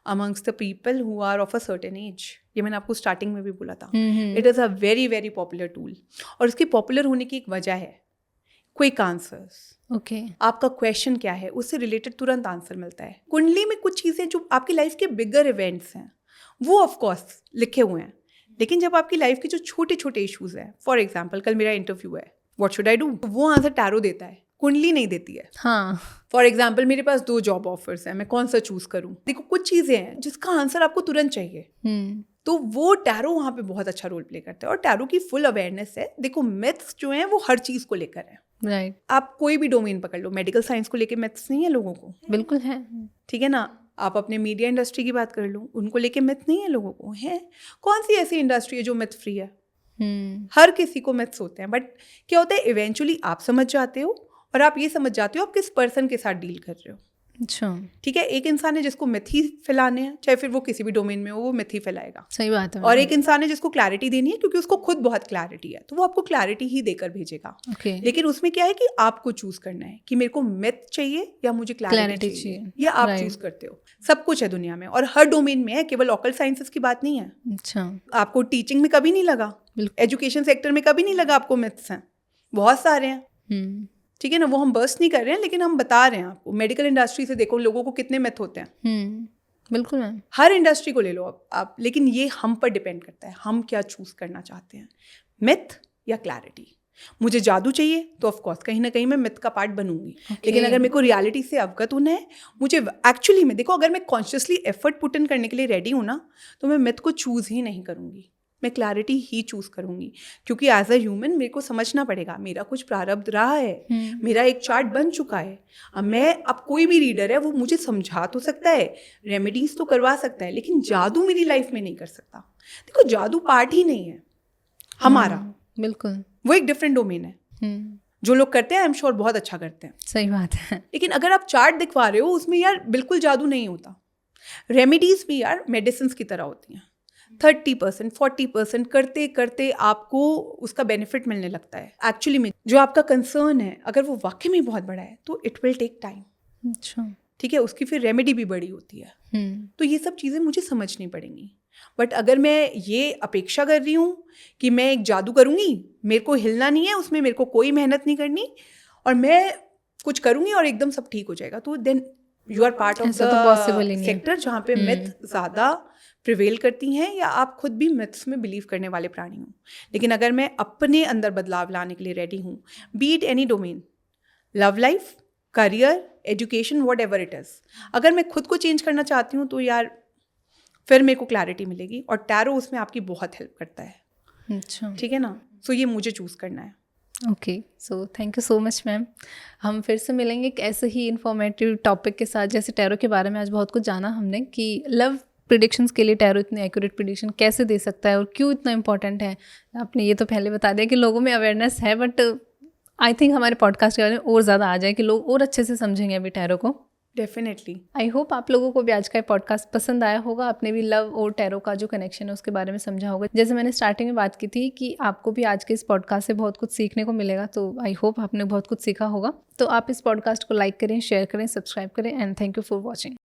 amongst the people who are of a certain age. ये मैंने आपको स्टार्टिंग में भी बोला था, it is a very very popular tool, और इसके popular होने की एक वजह है क्विक आंसर्स। ओके। आपका क्वेश्चन क्या है उससे रिलेटेड तुरंत आंसर मिलता है। कुंडली में कुछ चीज़ें जो आपकी लाइफ के बिगर इवेंट्स हैं वो ऑफ कोर्स लिखे हुए हैं, लेकिन जब आपकी लाइफ के जो छोटे छोटे इश्यूज हैं, फॉर एग्जाम्पल कल मेरा इंटरव्यू है, व्हाट शुड आई डू, वो आंसर टैरो देता है, कुंडली नहीं देती है। हाँ। फॉर एग्जाम्पल मेरे पास 2 जॉब ऑफर्स हैं, मैं कौन सा चूज करूँ। देखो, कुछ चीज़ें हैं जिसका आंसर आपको तुरंत चाहिए, तो वो टैरो वहाँ पे बहुत अच्छा रोल प्ले करता है, और टैरो की फुल अवेयरनेस है। देखो, मिथ्स जो हैं वो हर चीज़ को लेकर है, राइट। आप कोई भी डोमेन पकड़ लो, मेडिकल साइंस को लेके मिथ्स नहीं है लोगों को, बिल्कुल है। ठीक है ना। आप अपने मीडिया इंडस्ट्री की बात कर लो, उनको लेके मिथ नहीं है लोगों को, है कौन सी ऐसी इंडस्ट्री है जो मिथ फ्री है? हर किसी को मिथ्स होते हैं, बट क्या होता है इवेंचुअली आप समझ जाते हो, और आप ये समझ जाते हो आप किस पर्सन के साथ डील कर रहे हो। अच्छा। ठीक है, एक इंसान है जिसको मिथ ही फैलाने हैं, चाहे फिर वो किसी भी डोमेन में हो, वो मिथ ही फैलाएगा। सही बात है। और एक इंसान है जिसको क्लैरिटी देनी है, क्योंकि उसको खुद बहुत क्लैरिटी है, तो वो आपको क्लैरिटी ही देकर भेजेगा। Okay. लेकिन उसमें क्या है कि आपको चूज करना है कि मेरे को मिथ चाहिए या मुझे क्लैरिटी चाहिए, या आप चूज करते हो। सब कुछ है दुनिया में, और हर डोमेन में है, केवल ऑकल्ट साइंसेस की बात नहीं है। अच्छा। आपको टीचिंग में कभी नहीं लगा, एजुकेशन सेक्टर में कभी नहीं लगा आपको मिथ्स हैं, बहुत सारे हैं। ठीक है ना, वो हम बर्स्ट नहीं कर रहे हैं, लेकिन हम बता रहे हैं आपको। मेडिकल इंडस्ट्री से देखो लोगों को कितने मिथ होते हैं। बिल्कुल मैम। हर इंडस्ट्री को ले लो आप, लेकिन ये हम पर डिपेंड करता है, हम क्या चूज करना चाहते हैं, मिथ या क्लैरिटी। मुझे जादू चाहिए तो ऑफ कोर्स कहीं ना कहीं मैं मिथ का पार्ट बनूंगी, लेकिन अगर मेरे को रियलिटी से अवगत होना है, मुझे एक्चुअली में देखो, अगर मैं कॉन्शियसली एफर्ट पुट इन करने के लिए रेडी हूँ ना, तो मैं मिथ को चूज ही नहीं करूंगी, मैं क्लैरिटी ही चूज करूंगी, क्योंकि एज अ ह्यूमन मेरे को समझना पड़ेगा, मेरा कुछ प्रारब्ध रहा है, मेरा एक चार्ट बन चुका है। अब कोई भी रीडर है वो मुझे समझा तो सकता है, रेमेडीज तो करवा सकता है, लेकिन जादू मेरी लाइफ में नहीं कर सकता। देखो, जादू पार्ट ही नहीं है हमारा, बिल्कुल, वो एक डिफरेंट डोमेन है। जो लोग करते हैं आई एम श्योर बहुत अच्छा करते हैं, सही बात है। लेकिन अगर आप चार्ट दिखवा रहे हो, उसमें यार बिल्कुल जादू नहीं होता। रेमेडीज भी यार मेडिसिन की तरह होती हैं, 30% 40% करते करते आपको उसका बेनिफिट मिलने लगता है। एक्चुअली में जो आपका कंसर्न है, अगर वो वाकई में बहुत बड़ा है, तो इट विल टेक टाइम। अच्छा। ठीक है, उसकी फिर रेमेडी भी बड़ी होती है। तो ये सब चीज़ें मुझे समझनी पड़ेंगी। बट अगर मैं ये अपेक्षा कर रही हूँ कि मैं एक जादू करूँगी, मेरे को हिलना नहीं है, उसमें मेरे को कोई मेहनत नहीं करनी, और मैं कुछ करूँगी और एकदम सब ठीक हो जाएगा, तो then you are part of the sector जहाँ पे मिथ ज़्यादा प्रिवेल करती हैं, या आप खुद भी मिथ्स में बिलीव करने वाले प्राणी हो। लेकिन अगर मैं अपने अंदर बदलाव लाने के लिए रेडी हूँ, B it any domain, love life, career, education, what ever it is, अगर मैं खुद को चेंज करना चाहती हूँ, तो यार फिर मेरे को क्लैरिटी मिलेगी, और टैरो उसमें आपकी बहुत हेल्प करता है। अच्छा, ठीक है ना, सो ये मुझे चूज़ करना है। Okay, so thank you so much ma'am. हम फिर से मिलेंगे एक ऐसे ही इन्फॉर्मेटिव टॉपिक के साथ। जैसे टैरो के बारे में आज बहुत कुछ जाना हमने, कि लव प्रिडिक्शंस के लिए टैरो इतनी एक्यूरेट प्रिडिक्शन कैसे दे सकता है और क्यों इतना इंपॉर्टेंट है। आपने ये तो पहले बता दिया कि लोगों में अवेयरनेस है, बट आई थिंक हमारे पॉडकास्ट के बारे में और ज़्यादा आ जाए कि लोग और अच्छे से समझेंगे अभी टैरो को। डेफिनेटली। आई होप आप लोगों को भी आज का पॉडकास्ट पसंद आया होगा, आपने भी लव और टैरो का जो कनेक्शन है उसके बारे में समझा होगा। जैसे मैंने स्टार्टिंग में बात की थी कि आपको भी आज के इस पॉडकास्ट से बहुत कुछ सीखने को मिलेगा, तो आई होप आपने बहुत कुछ सीखा होगा। तो आप इस पॉडकास्ट को लाइक करें, शेयर करें, सब्सक्राइब करें, and thank you for watching.